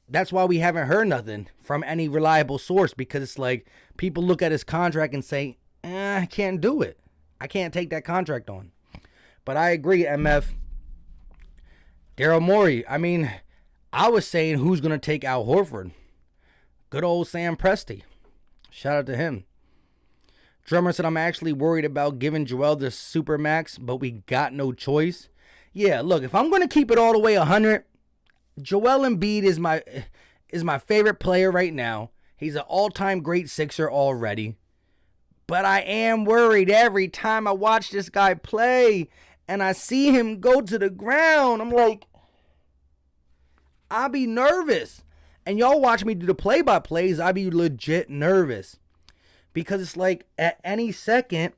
that's why we haven't heard nothing from any reliable source, because it's like people look at his contract and say, I can't do it. I can't take that contract on. But I agree, MF. Daryl Morey. I mean, I was saying who's going to take Al Horford. Good old Sam Presti. Shout out to him. Drummer said, I'm actually worried about giving Joel the super max, but we got no choice. Yeah, look, if I'm going to keep it all the way 100, Joel Embiid is my favorite player right now. He's an all-time great Sixer already. But I am worried every time I watch this guy play and I see him go to the ground. I'm like, I'll be nervous. And y'all watch me do the play-by-plays, I'll be legit nervous. Because it's like at any second,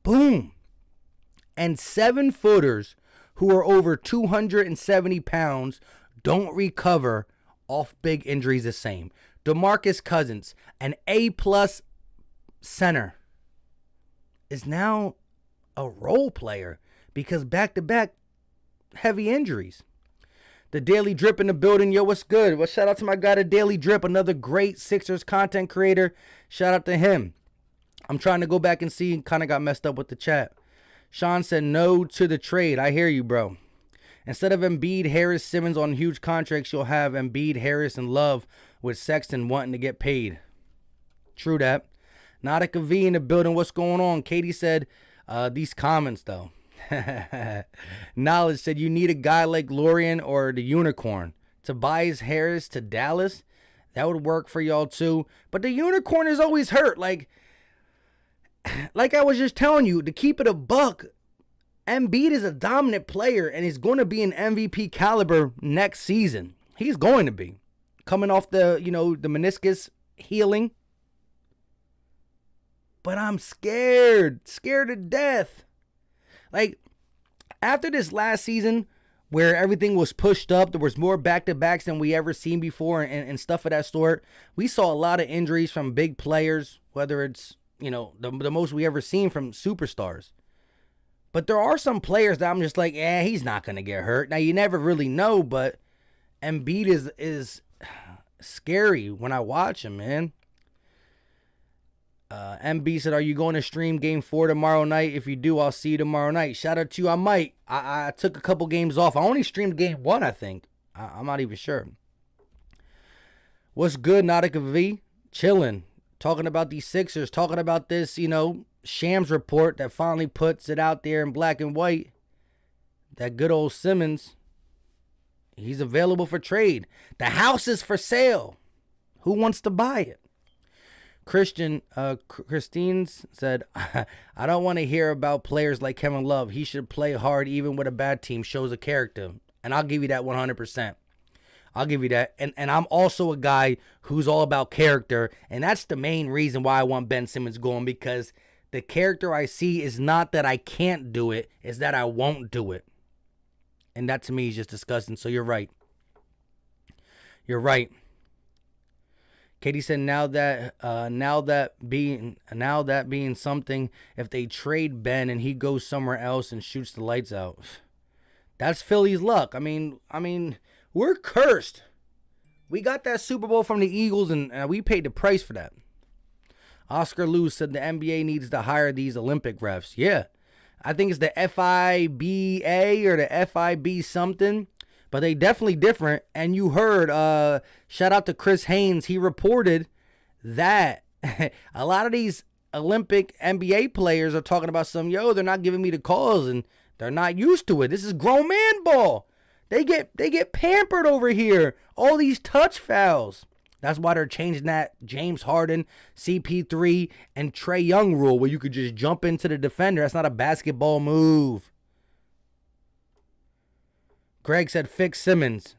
boom. And 7-footers who are over 270 pounds don't recover off big injuries the same. DeMarcus Cousins, an A-plus center, is now a role player because back-to-back heavy injuries. The Daily Drip in the building. Yo, what's good? Well, shout out to my guy, The Daily Drip, another great Sixers content creator. Shout out to him. I'm trying to go back and see. Kind of got messed up with the chat. Sean said no to the trade. I hear you, bro. Instead of Embiid, Harris, Simmons on huge contracts, you'll have Embiid, Harris, and Love with Sexton wanting to get paid. True that. Nautica V in the building. What's going on? Katie said, these comments, though. Knowledge said, you need a guy like Lorian or the Unicorn. Tobias Harris to Dallas. That would work for y'all, too. But the Unicorn is always hurt. Like I was just telling you, to keep it a buck, Embiid is a dominant player and he's going to be an MVP caliber next season. He's going to be. Coming off the meniscus healing. But I'm scared to death. Like, after this last season where everything was pushed up, there was more back-to-backs than we ever seen before and stuff of that sort. We saw a lot of injuries from big players, whether it's, the most we ever seen from superstars. But there are some players that I'm just like, he's not going to get hurt. Now, you never really know, but Embiid is scary when I watch him, man. MB said, are you going to stream game 4 tomorrow night? If you do, I'll see you tomorrow night. Shout out to you. I might. I took a couple games off. I only streamed game 1, I think. I'm not even sure. What's good, Nautica V? Chilling. Talking about these Sixers. Talking about this, Shams report that finally puts it out there in black and white. That good old Simmons. He's available for trade. The house is for sale. Who wants to buy it? Christine said, I don't want to hear about players like Kevin Love. He should play hard even with a bad team. Shows a character. And I'll give you that 100%. I'll give you that. And I'm also a guy who's all about character. And that's the main reason why I want Ben Simmons going, because the character I see is not that I can't do it. It's that I won't do it. And that to me is just disgusting. So you're right. You're right. Katie said, now that being something, if they trade Ben and he goes somewhere else and shoots the lights out, that's Philly's luck. I mean, we're cursed. We got that Super Bowl from the Eagles, and we paid the price for that. Oscar Lou said the NBA needs to hire these Olympic refs. Yeah, I think it's the FIBA or the FIB something. But they definitely different. And you heard, shout out to Chris Haynes. He reported that a lot of these Olympic NBA players are talking about they're not giving me the calls and they're not used to it. This is grown man ball. They get pampered over here. All these touch fouls. That's why they're changing that James Harden, CP3, and Trae Young rule where you could just jump into the defender. That's not a basketball move. Greg said, fix Simmons.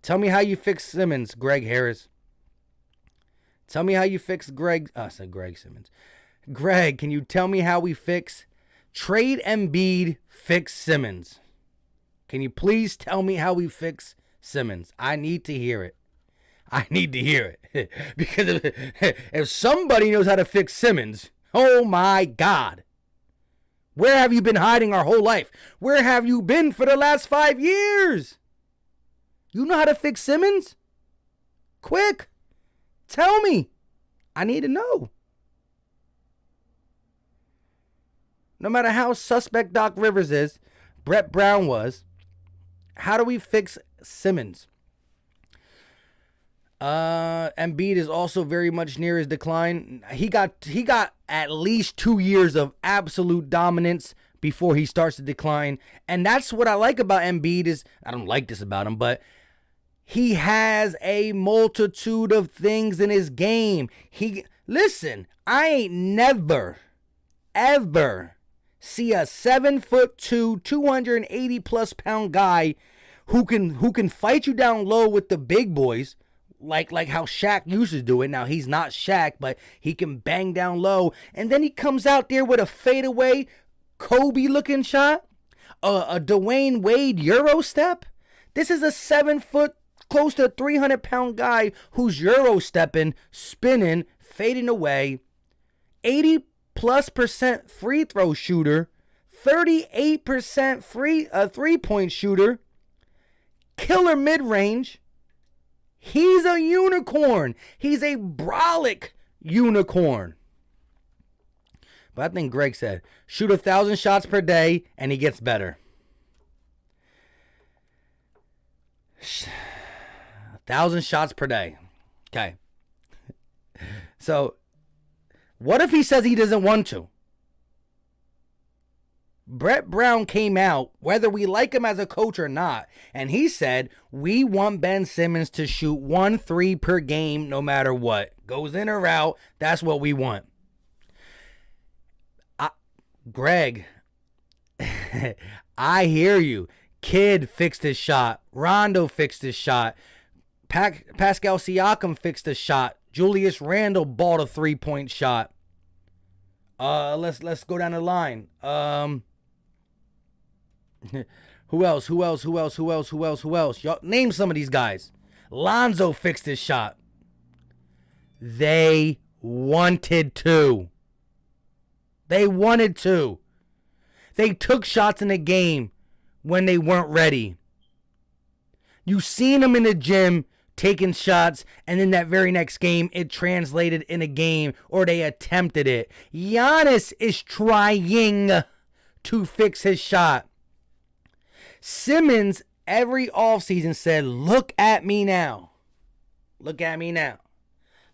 Tell me how you fix Simmons, Greg Harris. Tell me how you fix Greg. I said Greg Simmons. Greg, can you tell me how we fix trade Embiid, fix Simmons? Can you please tell me how we fix Simmons? I need to hear it. I need to hear it. Because if somebody knows how to fix Simmons, oh my God. Where have you been hiding our whole life? Where have you been for the last 5 years? You know how to fix Simmons? Quick. Tell me. I need to know. No matter how suspect Doc Rivers is, Brett Brown was, how do we fix Simmons? Embiid is also very much near his decline. He got at least 2 years of absolute dominance before he starts to decline. And that's what I like about Embiid is, I don't like this about him, but he has a multitude of things in his game. Listen, I ain't never, ever see a 7'2", 280 plus pound guy who can fight you down low with the big boys. Like how Shaq used to do it. Now, he's not Shaq, but he can bang down low. And then he comes out there with a fadeaway, Kobe-looking shot. A Dwayne Wade Euro step. This is a 7 foot, close to 300-pound guy who's Euro stepping, spinning, fading away. 80+% free throw shooter. 38% three-point shooter. Killer mid-range. He's a unicorn. He's a brolic unicorn. But I think Greg said, shoot 1,000 shots per day, and he gets better. 1,000 shots per day. Okay. So, what if he says he doesn't want to? Brett Brown came out, whether we like him as a coach or not, and he said, we want Ben Simmons to shoot 1 3 per game no matter what. Goes in or out, that's what we want. Greg, I hear you. Kidd fixed his shot. Rondo fixed his shot. Pascal Siakam fixed his shot. Julius Randle balled a 3-point shot. Let's go down the line. Who else? Y'all name some of these guys. Lonzo fixed his shot. They wanted to. They took shots in the game when they weren't ready. You seen them in the gym taking shots, and then that very next game, it translated in a game, or they attempted it. Giannis is trying to fix his shot. Simmons, every offseason said, look at me now. Look at me now.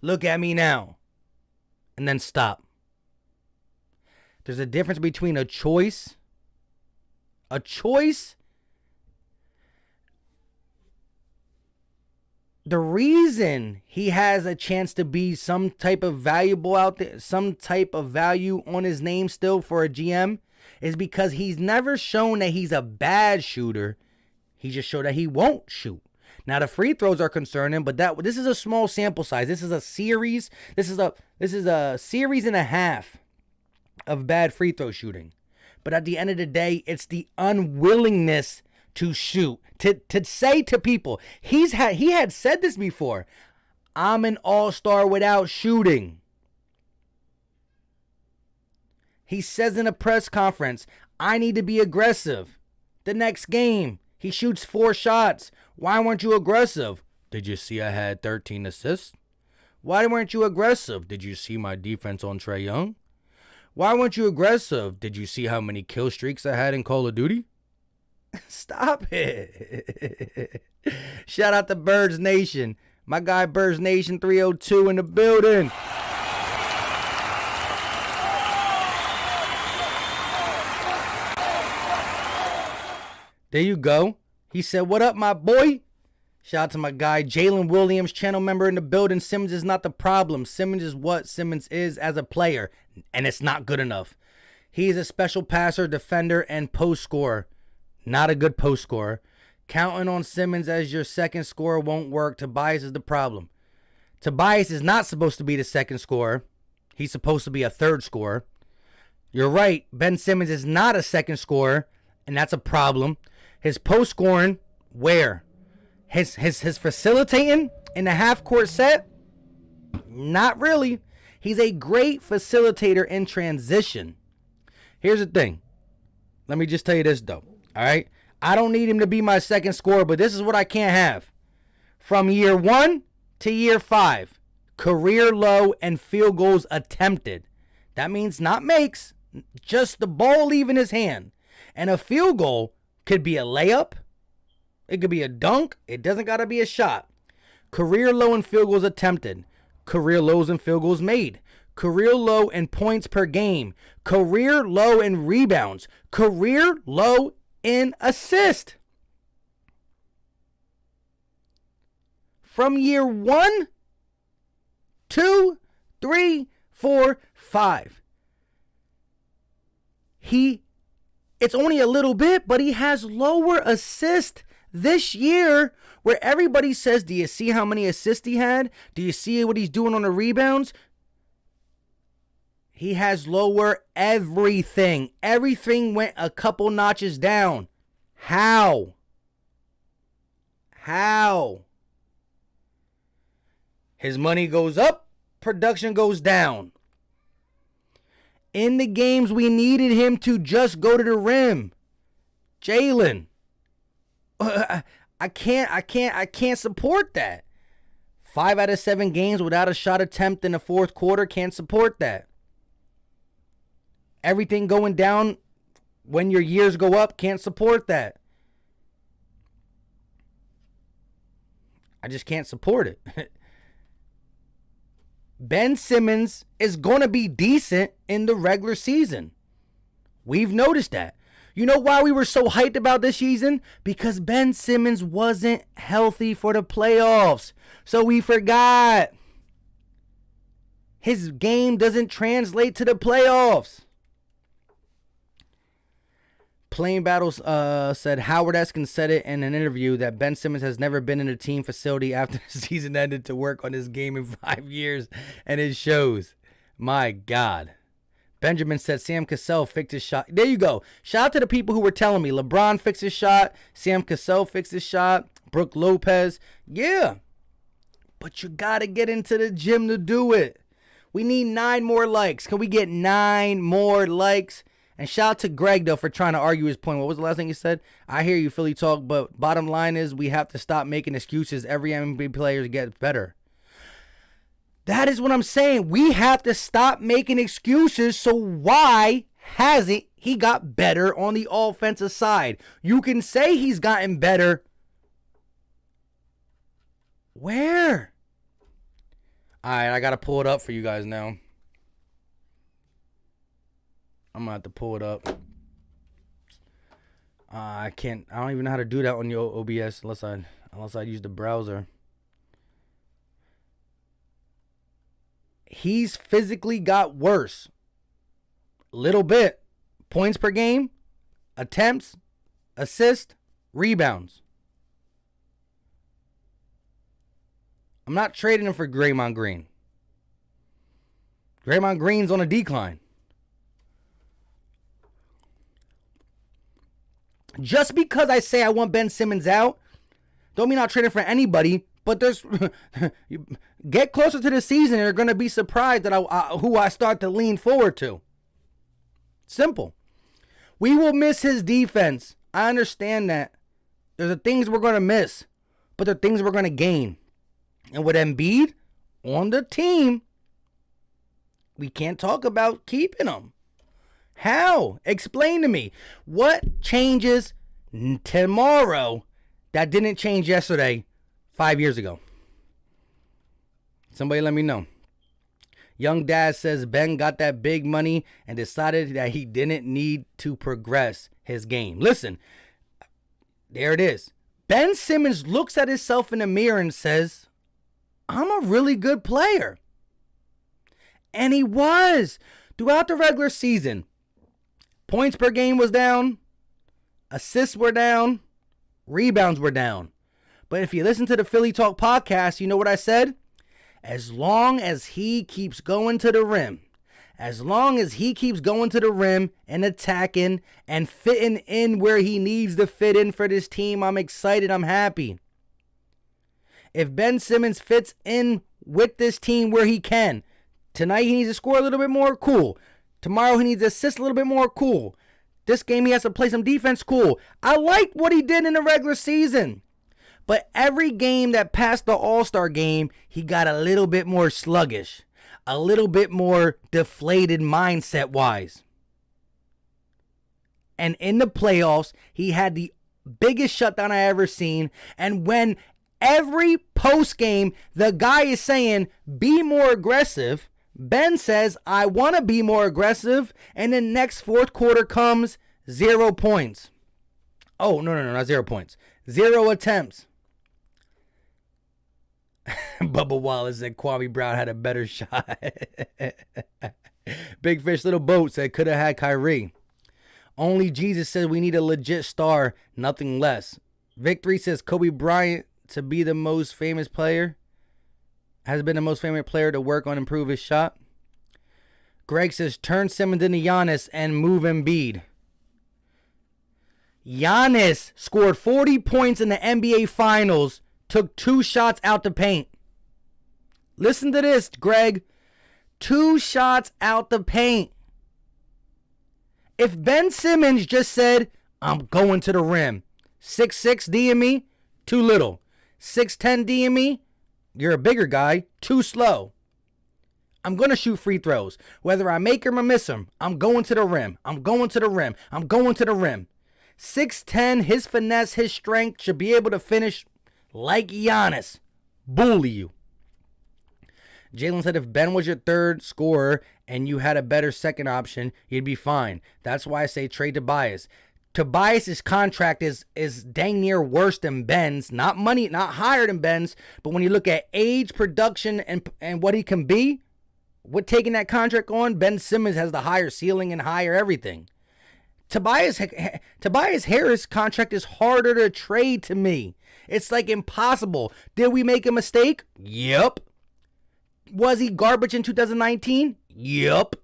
Look at me now. And then stop. There's a difference between a choice The reason he has a chance to be some type of valuable out there, some type of value on his name still for a GM, is because he's never shown that he's a bad shooter. He just showed that he won't shoot. Now the free throws are concerning, but this is a small sample size. This is a series. This is a series and a half of bad free throw shooting. But at the end of the day, it's the unwillingness to shoot. To say to people, he had said this before. I'm an all-star without shooting. He says in a press conference, I need to be aggressive. The next game, he shoots 4 shots. Why weren't you aggressive? Did you see I had 13 assists? Why weren't you aggressive? Did you see my defense on Trae Young? Why weren't you aggressive? Did you see how many kill streaks I had in Call of Duty? Stop it. Shout out to Birds Nation. My guy Birds Nation 302 in the building. There you go. He said, what up, my boy? Shout out to my guy, Jalen Williams, channel member in the building. Simmons is not the problem. Simmons is what Simmons is as a player, and it's not good enough. He is a special passer, defender, and post scorer. Not a good post scorer. Counting on Simmons as your second scorer won't work. Tobias is the problem. Tobias is not supposed to be the second scorer. He's supposed to be a third scorer. You're right. Ben Simmons is not a second scorer, and that's a problem. His post scoring, where? His facilitating in the half court set? Not really. He's a great facilitator in transition. Here's the thing. Let me just tell you this, though. All right? I don't need him to be my second scorer, but this is what I can't have. From year 1 to year 5, career low and field goals attempted. That means not makes, just the ball leaving his hand. And a field goal could be a layup. It could be a dunk. It doesn't got to be a shot. Career low in field goals attempted. Career lows in field goals made. Career low in points per game. Career low in rebounds. Career low in assist. From year 1, 2, 3, 4, 5. It's only a little bit, but he has lower assist this year, where everybody says, do you see how many assists he had? Do you see what he's doing on the rebounds? He has lower everything. Everything went a couple notches down. How? His money goes up, production goes down. In the games we needed him to just go to the rim, Jalen, I can't support that. 5 out of 7 games without a shot attempt in the fourth quarter, can't support that. Everything going down when your years go up, can't support that. I just can't support it. Ben Simmons is going to be decent in the regular season. We've noticed that. You know why we were so hyped about this season? Because Ben Simmons wasn't healthy for the playoffs. So we forgot. His game doesn't translate to the playoffs. Plain Battles said Howard Eskin said it in an interview that Ben Simmons has never been in a team facility after the season ended to work on his game in 5 years, and it shows. My God. Benjamin said Sam Cassell fixed his shot. There you go. Shout out to the people who were telling me LeBron fixed his shot, Sam Cassell fixed his shot, Brooke Lopez. Yeah. But you got to get into the gym to do it. We need 9 more likes. Can we get 9 more likes? And shout out to Greg, though, for trying to argue his point. What was the last thing he said? I hear you, Philly talk, but bottom line is we have to stop making excuses. Every NBA player gets better. That is what I'm saying. We have to stop making excuses. So why hasn't he got better on the offensive side? You can say he's gotten better. Where? All right, I got to pull it up for you guys now. I'm going to have to pull it up. I don't even know how to do that on your OBS unless I use the browser. he's physically got worse. Little bit. Points per game, attempts, assists, rebounds. I'm not trading him for Draymond Green. Draymond Green's on a decline. Just because I say I want Ben Simmons out, don't mean I'll trade him for anybody. But there's get closer to the season, and you're going to be surprised at who I start to lean forward to. Simple. We will miss his defense. I understand that. There's the things we're going to miss, but the things we're going to gain. And with Embiid on the team, we can't talk about keeping him. How? Explain to me. What changes tomorrow that didn't change yesterday, 5 years ago? Somebody let me know. Young Dad says Ben got that big money and decided that he didn't need to progress his game. Listen, there it is. Ben Simmons looks at himself in the mirror and says, I'm a really good player. And he was. Throughout the regular season, points per game was down, assists were down, rebounds were down. But if you listen to the Philly Talk podcast, you know what I said? As long as he keeps going to the rim, as long as he keeps going to the rim and attacking and fitting in where he needs to fit in for this team, I'm excited, I'm happy. If Ben Simmons fits in with this team where he can, tonight he needs to score a little bit more, cool. Tomorrow he needs to assist a little bit more, cool. This game he has to play some defense, cool. I liked what he did in the regular season. But every game that passed the All-Star game, he got a little bit more sluggish. A little bit more deflated mindset-wise. And in the playoffs, he had the biggest shutdown I ever seen. And when every post-game, the guy is saying, be more aggressive, Ben says, I want to be more aggressive. And then next fourth quarter comes 0 points. Oh, no, not 0 points. 0 attempts. Bubba Wallace said Kwame Brown had a better shot. Big Fish Little Boat said could have had Kyrie. Only Jesus says we need a legit star, nothing less. Victory says Kobe Bryant to be the most famous player. Has been the most famous player to work on improve his shot. Greg says turn Simmons into Giannis and move Embiid. Giannis scored 40 points in the NBA Finals. Took 2 shots out the paint. Listen to this, Greg. 2 shots out the paint. If Ben Simmons just said, I'm going to the rim. 6'6" D in me, too little. 6'10" D in me, you're a bigger guy, too slow. I'm going to shoot free throws. Whether I make them or miss them, I'm going to the rim. I'm going to the rim. I'm going to the rim. 6'10", his finesse, his strength should be able to finish like Giannis. Bully you. Jalen said if Ben was your third scorer and you had a better second option, you'd be fine. That's why I say trade Tobias. Tobias' contract is dang near worse than Ben's. Not money, not higher than Ben's, but when you look at age, production, and what he can be, with taking that contract on, Ben Simmons has the higher ceiling and higher everything. Tobias Harris' contract is harder to trade to me. It's like impossible. Did we make a mistake? Yep. Was he garbage in 2019? Yep.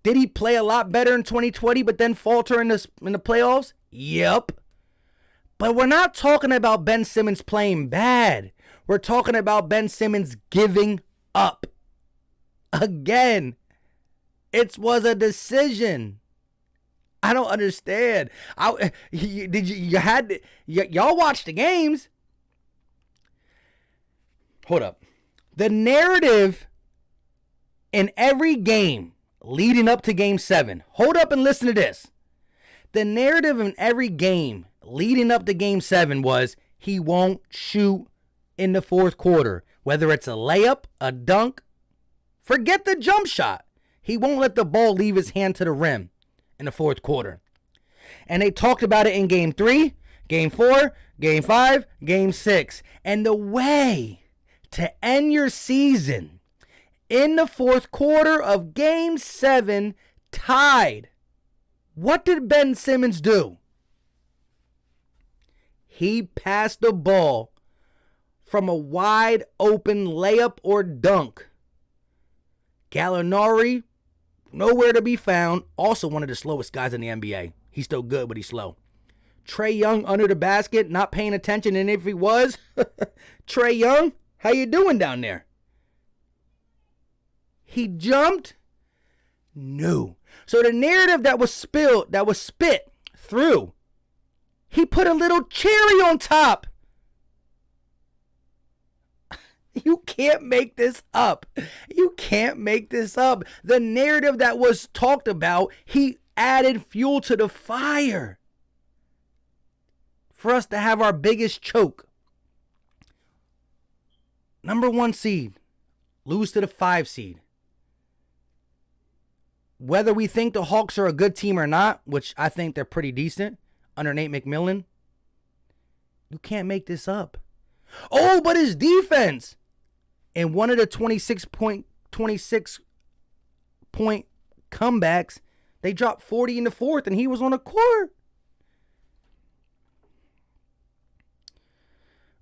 Did he play a lot better in 2020 but then falter in the playoffs? Yep. But we're not talking about Ben Simmons playing bad. We're talking about Ben Simmons giving up. Again, it was a decision. I don't understand. Y'all watched the games. Hold up. The narrative in every game leading up to Game 7. Hold up and listen to this. The narrative in every game leading up to Game 7 was he won't shoot in the fourth quarter. Whether it's a layup, a dunk, forget the jump shot. He won't let the ball leave his hand to the rim in the fourth quarter. And they talked about it in Game 3, Game 4, Game 5, Game 6. And the way to end your season in the fourth quarter of Game 7, tied. What did Ben Simmons do? He passed the ball from a wide open layup or dunk. Gallinari, nowhere to be found. Also one of the slowest guys in the NBA. He's still good, but he's slow. Trae Young under the basket, not paying attention, and if he was, Trae Young, how you doing down there? He jumped? No. So the narrative that was spit through, he put a little cherry on top. You can't make this up. You can't make this up. The narrative that was talked about, he added fuel to the fire for us to have our biggest choke. Number 1 seed, lose to the 5 seed. Whether we think the Hawks are a good team or not, which I think they're pretty decent under Nate McMillan, you can't make this up. Oh, but his defense. In one of the 26 point comebacks, they dropped 40 in the fourth, and he was on the court.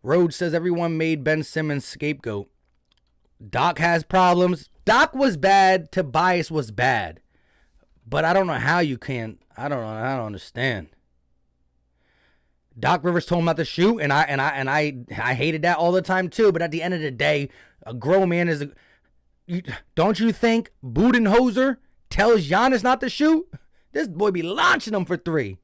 Rhodes says everyone made Ben Simmons scapegoat. Doc has problems. Doc was bad. Tobias was bad. But I don't know how you can. I don't understand. Doc Rivers told him not to shoot, and I hated that all the time too. But at the end of the day, a grown man is. Don't you think Budenholzer tells Giannis not to shoot? This boy be launching them for 3.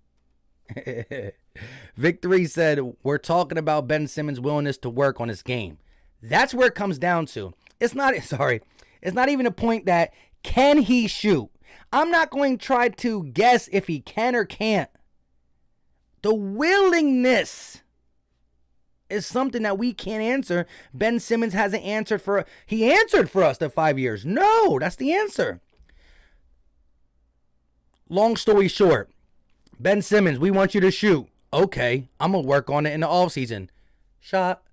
Victory said, we're talking about Ben Simmons' willingness to work on his game. That's where it comes down to. It's not even a point that can he shoot. I'm not going to try to guess if he can or can't. The willingness is something that we can't answer. Ben Simmons hasn't answered he answered for us the 5 years. No, that's the answer. Long story short, Ben Simmons, we want you to shoot. Okay, I'm going to work on it in the offseason. Shot.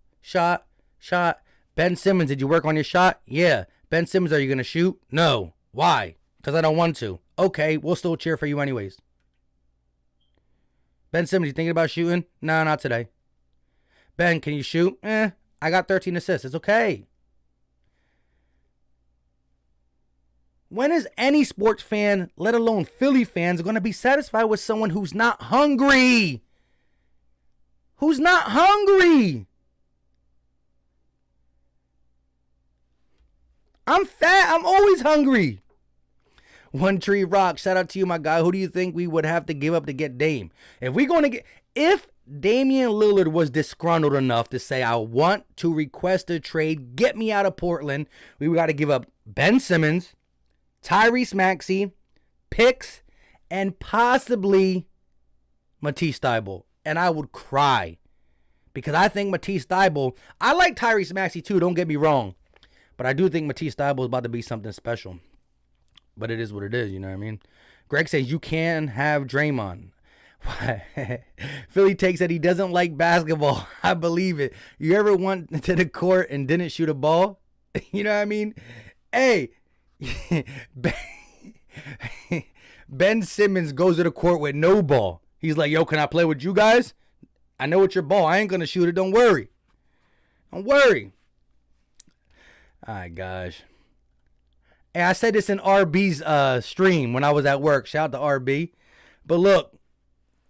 Ben Simmons, did you work on your shot? Yeah. Ben Simmons, are you going to shoot? No. Why? Because I don't want to. Okay, we'll still cheer for you anyways. Ben Simmons, you thinking about shooting? No, not today. Ben, can you shoot? I got 13 assists. It's okay. When is any sports fan, let alone Philly fans, going to be satisfied with someone who's not hungry? Who's not hungry? I'm fat. I'm always hungry. One Tree Rock, shout out to you, my guy. Who do you think we would have to give up to get Dame? If Damian Lillard was disgruntled enough to say, I want to request a trade, get me out of Portland, we got to give up Ben Simmons, Tyrese Maxey, picks, and possibly Matisse Thybulle. And I would cry. Because I think Matisse Thybulle, I like Tyrese Maxey too, don't get me wrong. But I do think Matisse Thybulle is about to be something special. But it is what it is, you know what I mean? Greg says you can have Draymond. Philly takes that he doesn't like basketball. I believe it. You ever went to the court and didn't shoot a ball? You know what I mean? Hey, Ben Simmons goes to the court with no ball. He's like, yo, can I play with you guys? I know it's your ball. I ain't going to shoot it. Don't worry. Don't worry. All right, gosh. Hey, I said this in RB's stream when I was at work. Shout out to RB. But look,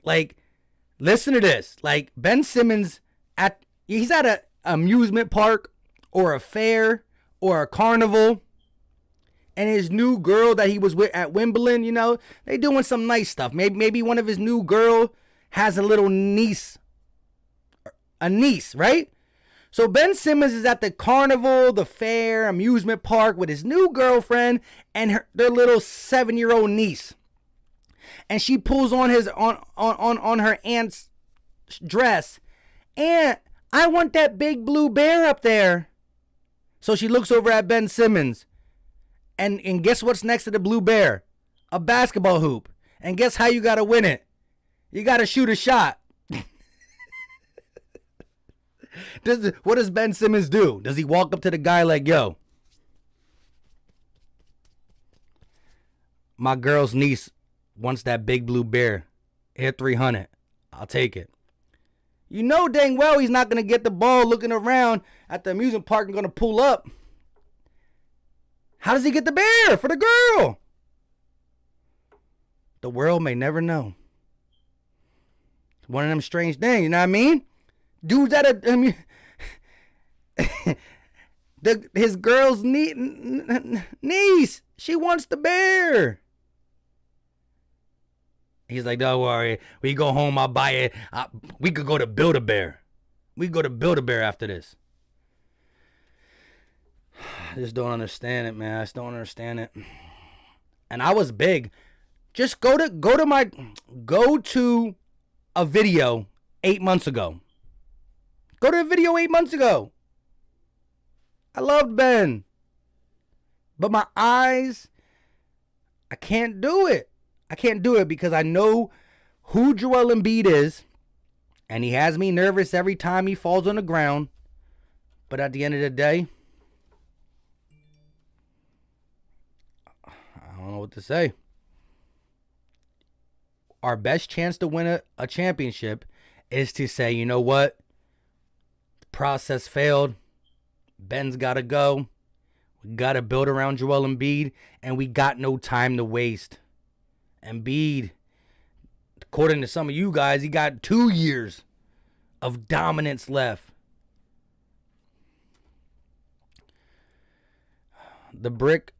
like, listen to this. Like, Ben Simmons, he's at an amusement park or a fair or a carnival. And his new girl that he was with at Wimbledon, you know, they doing some nice stuff. Maybe one of his new girl has a little niece. A niece, right? So Ben Simmons is at the carnival, the fair, amusement park with his new girlfriend and their little 7-year-old niece. And she pulls on on her aunt's dress. Aunt, I want that big blue bear up there. So she looks over at Ben Simmons. And guess what's next to the blue bear? A basketball hoop. And guess how you got to win it? You got to shoot a shot. What does Ben Simmons do? Does he walk up to the guy like, yo, My girl's niece wants that big blue bear. Hit 300. I'll take it. You know dang well he's not going to get the ball looking around at the amusement park and going to pull up. How does he get the bear for the girl? The world may never know. It's one of them strange things, you know what I mean? Dude's at his girl's niece, she wants the bear. He's like, don't worry. We go home, I'll buy it. We could go to Build-A-Bear. We could go to Build-A-Bear after this. I just don't understand it, man. I just don't understand it. And I was big. Just go to a video 8 months ago. Go to a video 8 months ago. I loved Ben. But my eyes, I can't do it. I can't do it because I know who Joel Embiid is, and he has me nervous every time he falls on the ground. But at the end of the day, I don't know what to say. Our best chance to win a championship is to say, you know what? The process failed. Ben's got to go. We got to build around Joel Embiid, and we got no time to waste. Embiid, according to some of you guys, he got 2 years of dominance left. Derek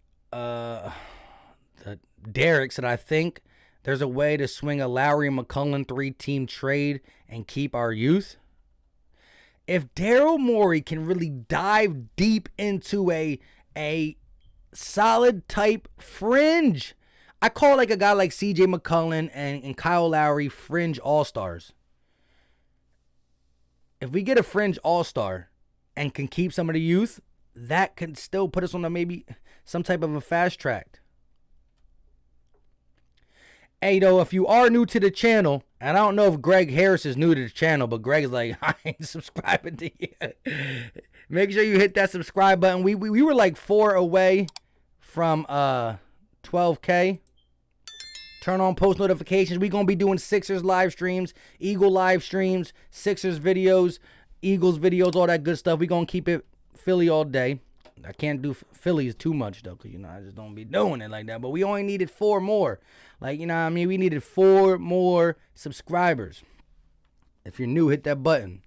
said, I think there's a way to swing a Lowry and McCollum 3-team trade and keep our youth. If Daryl Morey can really dive deep into a solid type fringe, I call like a guy like CJ McCollum and Kyle Lowry fringe all-stars. If we get a fringe all-star and can keep some of the youth, that can still put us on maybe some type of a fast track. Hey, though, if you are new to the channel, and I don't know if Greg Harris is new to the channel, but Greg is like, I ain't subscribing to you. Make sure you hit that subscribe button. We were like 4 away from 12K. Turn on post notifications. We're going to be doing Sixers live streams, Eagle live streams, Sixers videos, Eagles videos, all that good stuff. We're going to keep it Philly all day. I can't do Phillies too much, though, because, I just don't be doing it like that. But we only needed 4 more. Like, what I mean? We needed 4 more subscribers. If you're new, hit that button.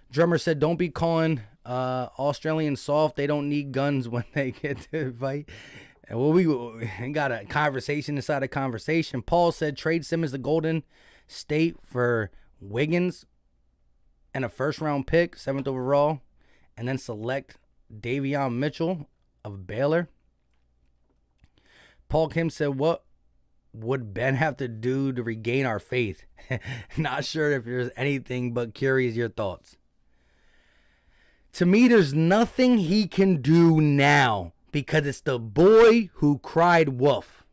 Drummer said, don't be calling Australian soft. They don't need guns when they get to fight. And we got a conversation inside a conversation. Paul said, trade Simmons to Golden State for Wiggins and a first-round pick, 7th overall, and then select Davion Mitchell of Baylor. Paul Kim said, what would Ben have to do to regain our faith? Not sure if there's anything, but curious your thoughts. To me, there's nothing he can do now because it's the boy who cried wolf.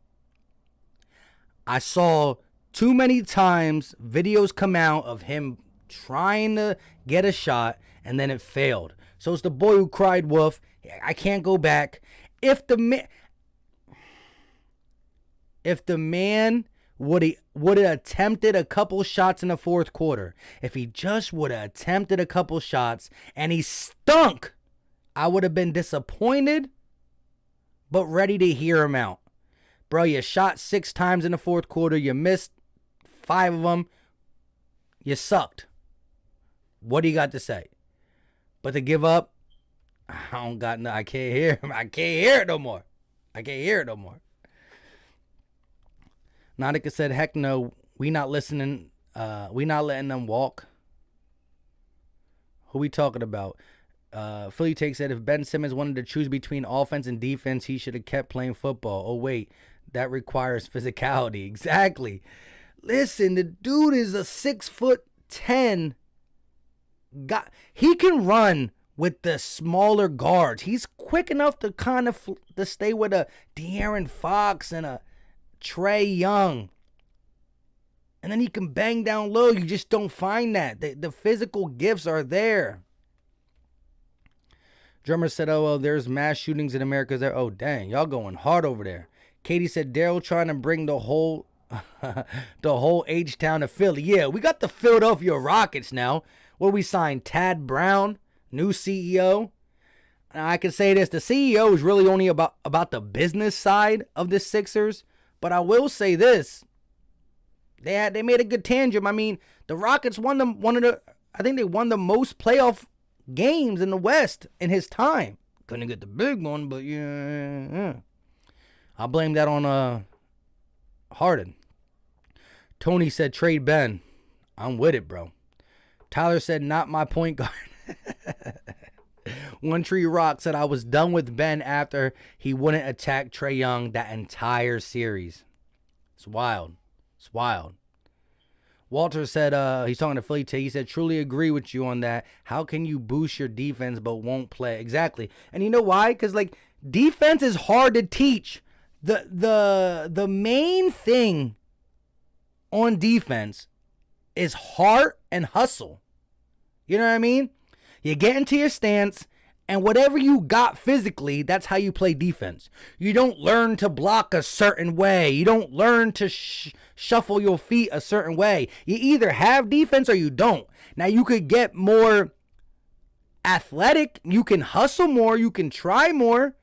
I saw too many times videos come out of him trying to get a shot and then it failed. So it's the boy who cried wolf. I can't go back. If the man would have attempted a couple shots in the fourth quarter, if he just would have attempted a couple shots and he stunk, I would have been disappointed, but ready to hear him out. Bro, you shot 6 times in the fourth quarter. You missed 5 of them. You sucked. What do you got to say? But to give up, I can't hear him. I can't hear it no more. Nautica said, heck no, we not listening. We not letting them walk. Who we talking about? Philly Take said, if Ben Simmons wanted to choose between offense and defense, he should have kept playing football. Oh, wait, that requires physicality. Exactly. Listen, the dude is a 6'10" guy. He can run with the smaller guards. He's quick enough to kind of to stay with a De'Aaron Fox and a Trae Young. And then he can bang down low. You just don't find that. The physical gifts are there. Drummer said, oh, well, there's mass shootings in America. Oh, dang, y'all going hard over there. Katie said Daryl trying to bring the whole the whole H-Town to Philly. Yeah, we got the Philadelphia Rockets now. Where we signed Tad Brown, new CEO. Now, I can say this, the CEO is really only about the business side of the Sixers. But I will say this. They made a good tangent. I mean, the Rockets won I think they won the most playoff games in the West in his time. Couldn't get the big one, but yeah. I'll blame that on Harden. Tony said trade Ben. I'm with it, bro. Tyler said not my point guard. One Tree Rock said I was done with Ben after he wouldn't attack Trae Young that entire series. It's wild. It's wild. Walter said, he's talking to Philly T. He said, truly agree with you on that. How can you boost your defense but won't play? Exactly. And you know why? Because, like, defense is hard to teach. The main thing on defense is heart and hustle. You know what I mean? You get into your stance, and whatever you got physically, that's how you play defense. You don't learn to block a certain way. You don't learn to shuffle your feet a certain way. You either have defense or you don't. Now, you could get more athletic. You can hustle more. You can try more.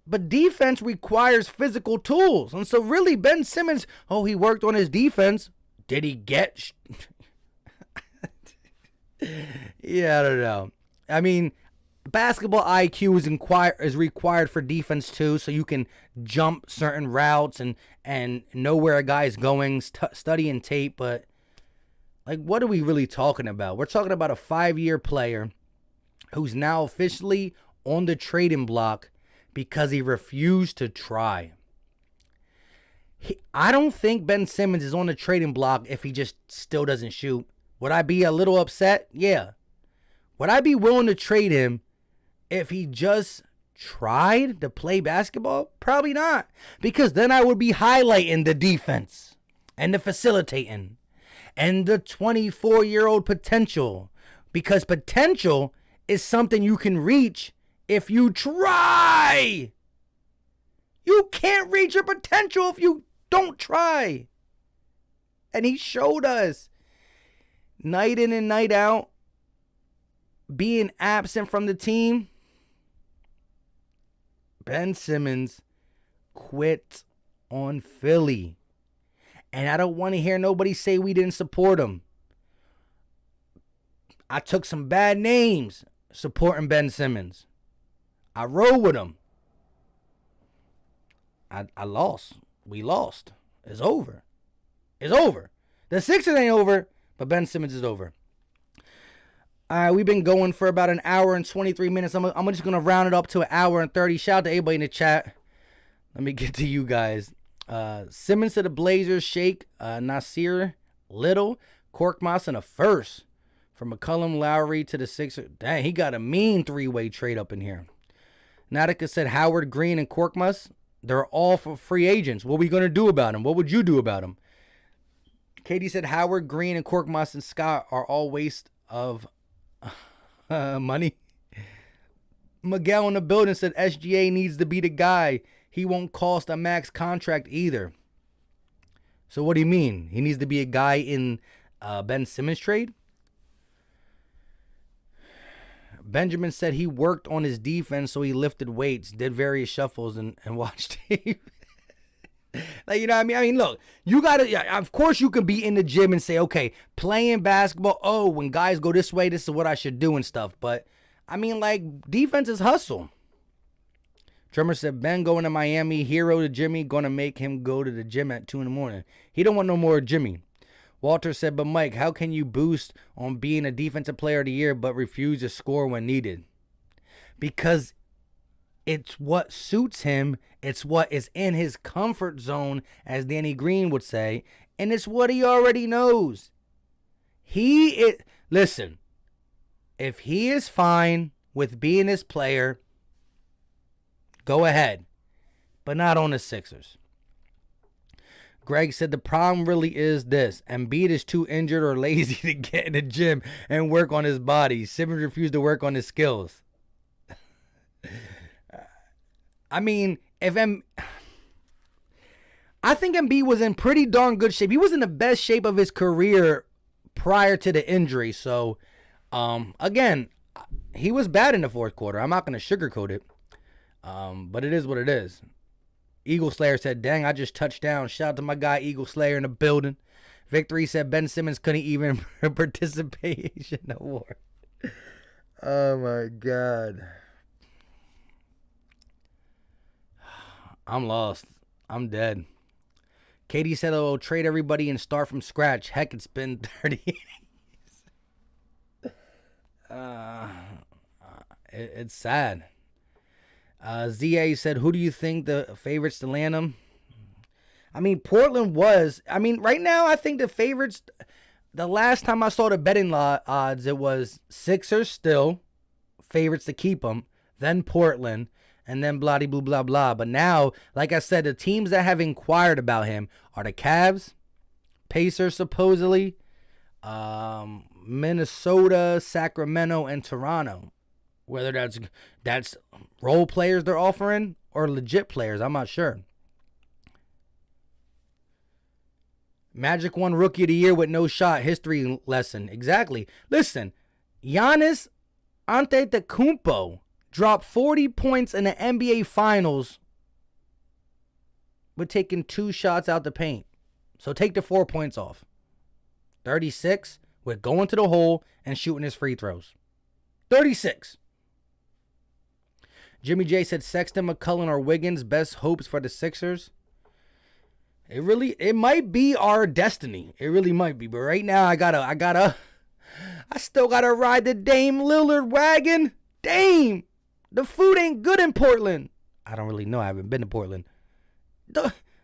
But defense requires physical tools. And so really, Ben Simmons, he worked on his defense. Did he get... Yeah, I don't know. I mean, basketball IQ is required for defense too, so you can jump certain routes and know where a guy's going, studying tape. But, like, what are we really talking about? We're talking about a 5-year player who's now officially on the trading block because he refused to try. I don't think Ben Simmons is on the trading block if he just still doesn't shoot. Would I be a little upset? Yeah. Would I be willing to trade him if he just tried to play basketball? Probably not. Because then I would be highlighting the defense and the facilitating and the 24-year-old potential. Because potential is something you can reach if you try. You can't reach your potential if you don't try. And he showed us. Night in and night out, being absent from the team, Ben Simmons quit on Philly. And I don't want to hear nobody say we didn't support him. I took some bad names supporting Ben Simmons. I rode with him. I lost. We lost. It's over. It's over. The Sixers ain't over. But Ben Simmons is over. All right, we've been going for about an hour and 23 minutes. I'm just going to round it up to an hour and 30. Shout out to everybody in the chat. Let me get to you guys. Simmons to the Blazers, Shake, Nasir, Little, Korkmaz, and a first. From McCollum, Lowry to the Sixers. Dang, he got a mean 3-way trade up in here. Nautica said Howard, Green, and Korkmaz, they're all for free agents. What are we going to do about them? What would you do about them? Katie said Howard, Green, and Korkmaz and Scott are all waste of money. Miguel in the building said SGA needs to be the guy. He won't cost a max contract either. So what do you mean? He needs to be a guy in Ben Simmons trade? Benjamin said he worked on his defense, so he lifted weights, did various shuffles, and watched tape. Like, you know what I mean? I mean, look, you got to, of course you can be in the gym and say, okay, playing basketball, when guys go this way, this is what I should do and stuff. But, I mean, like, defense is hustle. Drummer said, Ben going to Miami, hero to Jimmy, going to make him go to the gym at 2 in the morning. He don't want no more Jimmy. Walter said, but Mike, how can you boost on being a defensive player of the year but refuse to score when needed? Because it's what suits him. It's what is in his comfort zone, as Danny Green would say. And it's what he already knows. Listen, if he is fine with being this player, go ahead. But not on the Sixers. Greg said the problem really is this. Embiid is too injured or lazy to get in the gym and work on his body. Simmons refused to work on his skills. I mean, I think Embiid was in pretty darn good shape. He was in the best shape of his career prior to the injury. So, again, he was bad in the fourth quarter. I'm not going to sugarcoat it. But it is what it is. Eagle Slayer said, dang, I just touched down. Shout out to my guy Eagle Slayer in the building. Victory said Ben Simmons couldn't even participation award. Oh, my God. I'm lost. I'm dead. Katie said, oh, trade everybody and start from scratch. Heck, it's been 30 years. It's sad. ZA said, who do you think the favorites to land them? I mean, Portland was. I mean, right now, I think the favorites, the last time I saw the betting odds, it was Sixers still, favorites to keep them, then Portland, and then blah, blah, blah, blah. But now, like I said, the teams that have inquired about him are the Cavs, Pacers supposedly, Minnesota, Sacramento, and Toronto. Whether that's role players they're offering or legit players, I'm not sure. Magic won Rookie of the Year with no shot. History lesson. Exactly. Listen, Giannis Antetokounmpo dropped 40 points in the NBA Finals with taking 2 shots out the paint. So take the 4 points off. 36 with going to the hole and shooting his free throws. 36. Jimmy J said Sexton, McCullough, or Wiggins, best hopes for the Sixers. It might be our destiny. It really might be. But right now, I still gotta ride the Dame Lillard wagon. Dame, the food ain't good in Portland. I don't really know. I haven't been to Portland.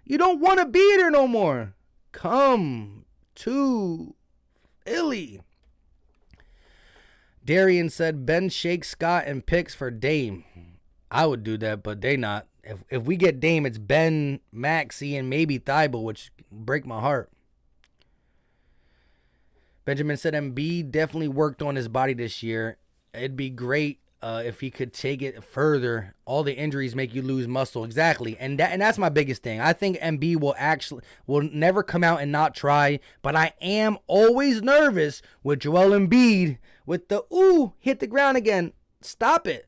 You don't want to be there no more. Come to Philly. Darian said Ben, Shake, Scott, and picks for Dame. I would do that, but they not. If we get Dame, it's Ben, Maxey, and maybe Thibault, which break my heart. Benjamin said Embiid definitely worked on his body this year. It'd be great if he could take it further. All the injuries make you lose muscle. Exactly. And that's my biggest thing. I think Embiid will never come out and not try, but I am always nervous with Joel Embiid with the, hit the ground again. Stop it.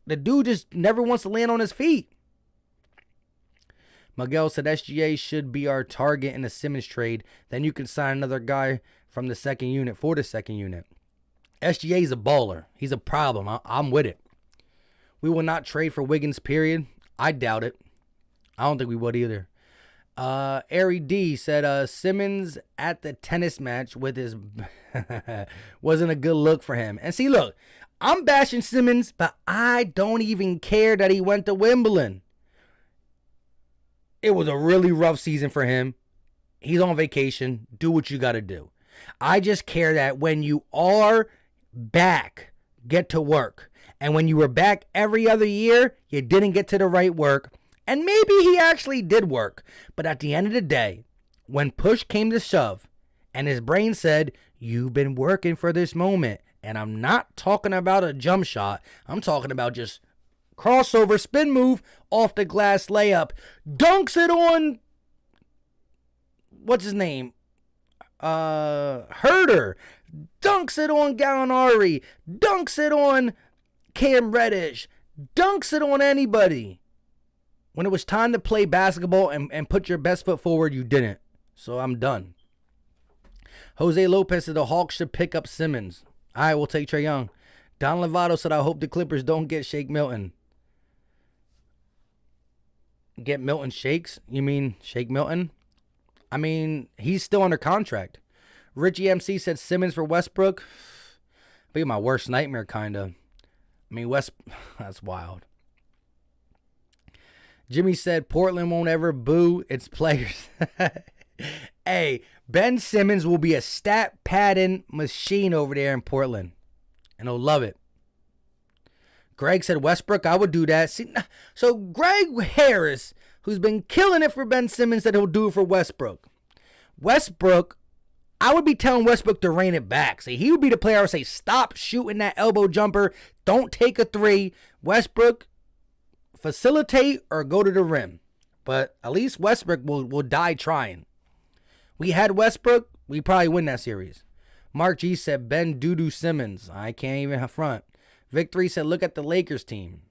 The dude just never wants to land on his feet. Miguel said SGA should be our target in the Simmons trade. Then you can sign another guy from the second unit for the second unit. SGA is a baller. He's a problem. I'm with it. We will not trade for Wiggins, period. I doubt it. I don't think we would either. Ari D said Simmons at the tennis match with his wasn't a good look for him. And see, look, I'm bashing Simmons, but I don't even care that he went to Wimbledon. It was a really rough season for him. He's on vacation. Do what you got to do. I just care that when you are back, get to work. And when you were back every other year, you didn't get to the right work. And maybe he actually did work. But at the end of the day, when push came to shove, and his brain said, you've been working for this moment. And I'm not talking about a jump shot. I'm talking about just crossover, spin move, off the glass layup. Dunks it on, what's his name? Herder. Dunks it on Gallinari. Dunks it on Cam Reddish. Dunks it on anybody. When it was time to play basketball and put your best foot forward, you didn't. So I'm done. Jose Lopez said the Hawks should pick up Simmons. All right, we'll take Trae Young. Don Lovato said, I hope the Clippers don't get Shake Milton. Get Milton Shakes? You mean Shake Milton? I mean, he's still under contract. Richie MC said Simmons for Westbrook. Be my worst nightmare, kind of. I mean, that's wild. Jimmy said Portland won't ever boo its players. Hey, Ben Simmons will be a stat padding machine over there in Portland. And he'll love it. Greg said Westbrook, I would do that. See, so Greg Harris, who's been killing it for Ben Simmons, said he'll do it for Westbrook. Westbrook, I would be telling Westbrook to rein it back. See, he would be the player I would say, stop shooting that elbow jumper. Don't take a three. Westbrook, facilitate or go to the rim. But at least Westbrook will die trying. We had Westbrook, we probably win that series. Mark G said Ben Doo-Doo Simmons. I can't even have front. Victory said look at the Lakers team.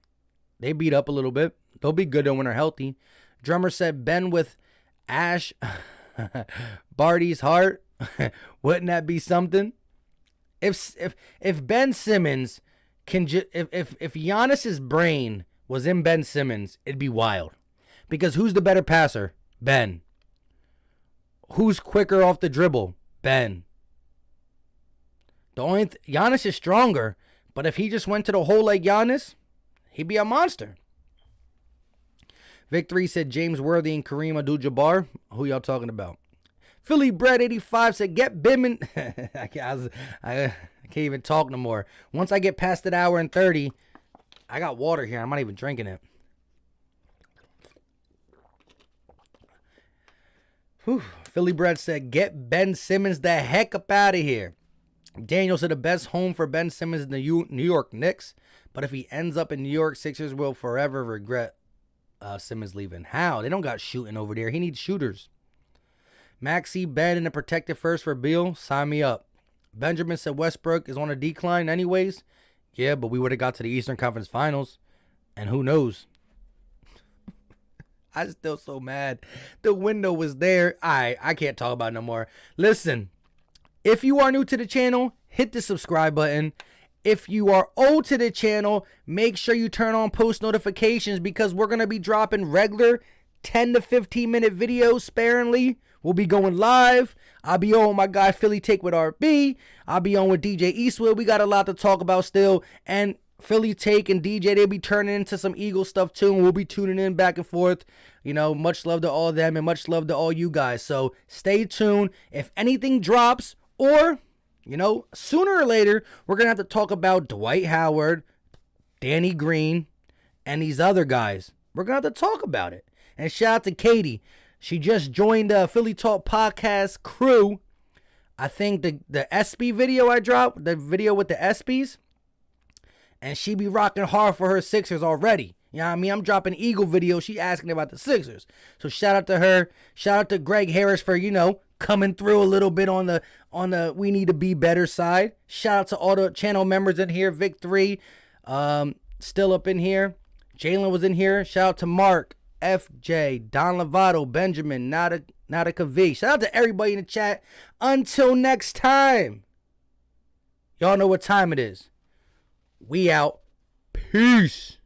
They beat up a little bit. They'll be good when they're healthy. Drummer said Ben with Ash Barty's heart. Wouldn't that be something? If Ben Simmons can if Giannis's brain was in Ben Simmons, it'd be wild. Because who's the better passer? Ben. Who's quicker off the dribble? Ben. The only Giannis is stronger, but if he just went to the hole like Giannis, he'd be a monster. Victory said James Worthy and Kareem Abdul-Jabbar. Who y'all talking about? Philly Bread 85 said get Bimmin. I can't even talk no more. Once I get past an hour and 30, I got water here. I'm not even drinking it. Whew. Philly Bread said get Ben Simmons the heck up out of here. Daniel said the best home for Ben Simmons is the New York Knicks. But if he ends up in New York, Sixers will forever regret Simmons leaving. How? They don't got shooting over there. He needs shooters. Maxie, Ben, and a protected first for Beal. Sign me up. Benjamin said Westbrook is on a decline anyways. Yeah, but we would have got to the Eastern Conference Finals. And who knows? I'm still so mad. The window was there. I can't talk about it no more. Listen, if you are new to the channel, hit the subscribe button. If you are old to the channel, make sure you turn on post notifications because we're going to be dropping regular 10 to 15 minute videos sparingly. We'll be going live. I'll be on with my guy Philly Take with RB. I'll be on with DJ Eastwood. We got a lot to talk about still. And Philly Take and DJ, they'll be turning into some Eagle stuff too. And we'll be tuning in back and forth. You know, much love to all of them and much love to all you guys. So stay tuned. If anything drops or, you know, sooner or later, we're going to have to talk about Dwight Howard, Danny Green, and these other guys. We're going to have to talk about it. And shout out to Katie. She just joined the Philly Talk podcast crew. I think the SB video I dropped, the video with the SBs, and she be rocking hard for her Sixers already. You know what I mean? I'm dropping Eagle video. She asking about the Sixers. So shout out to her. Shout out to Greg Harris for, you know, coming through a little bit on the we need to be better side. Shout out to all the channel members in here. Vic 3, still up in here. Jalen was in here. Shout out to Mark, FJ, Don Lovato, Benjamin, Nautica V. Shout out to everybody in the chat. Until next time. Y'all know what time it is. We out. Peace.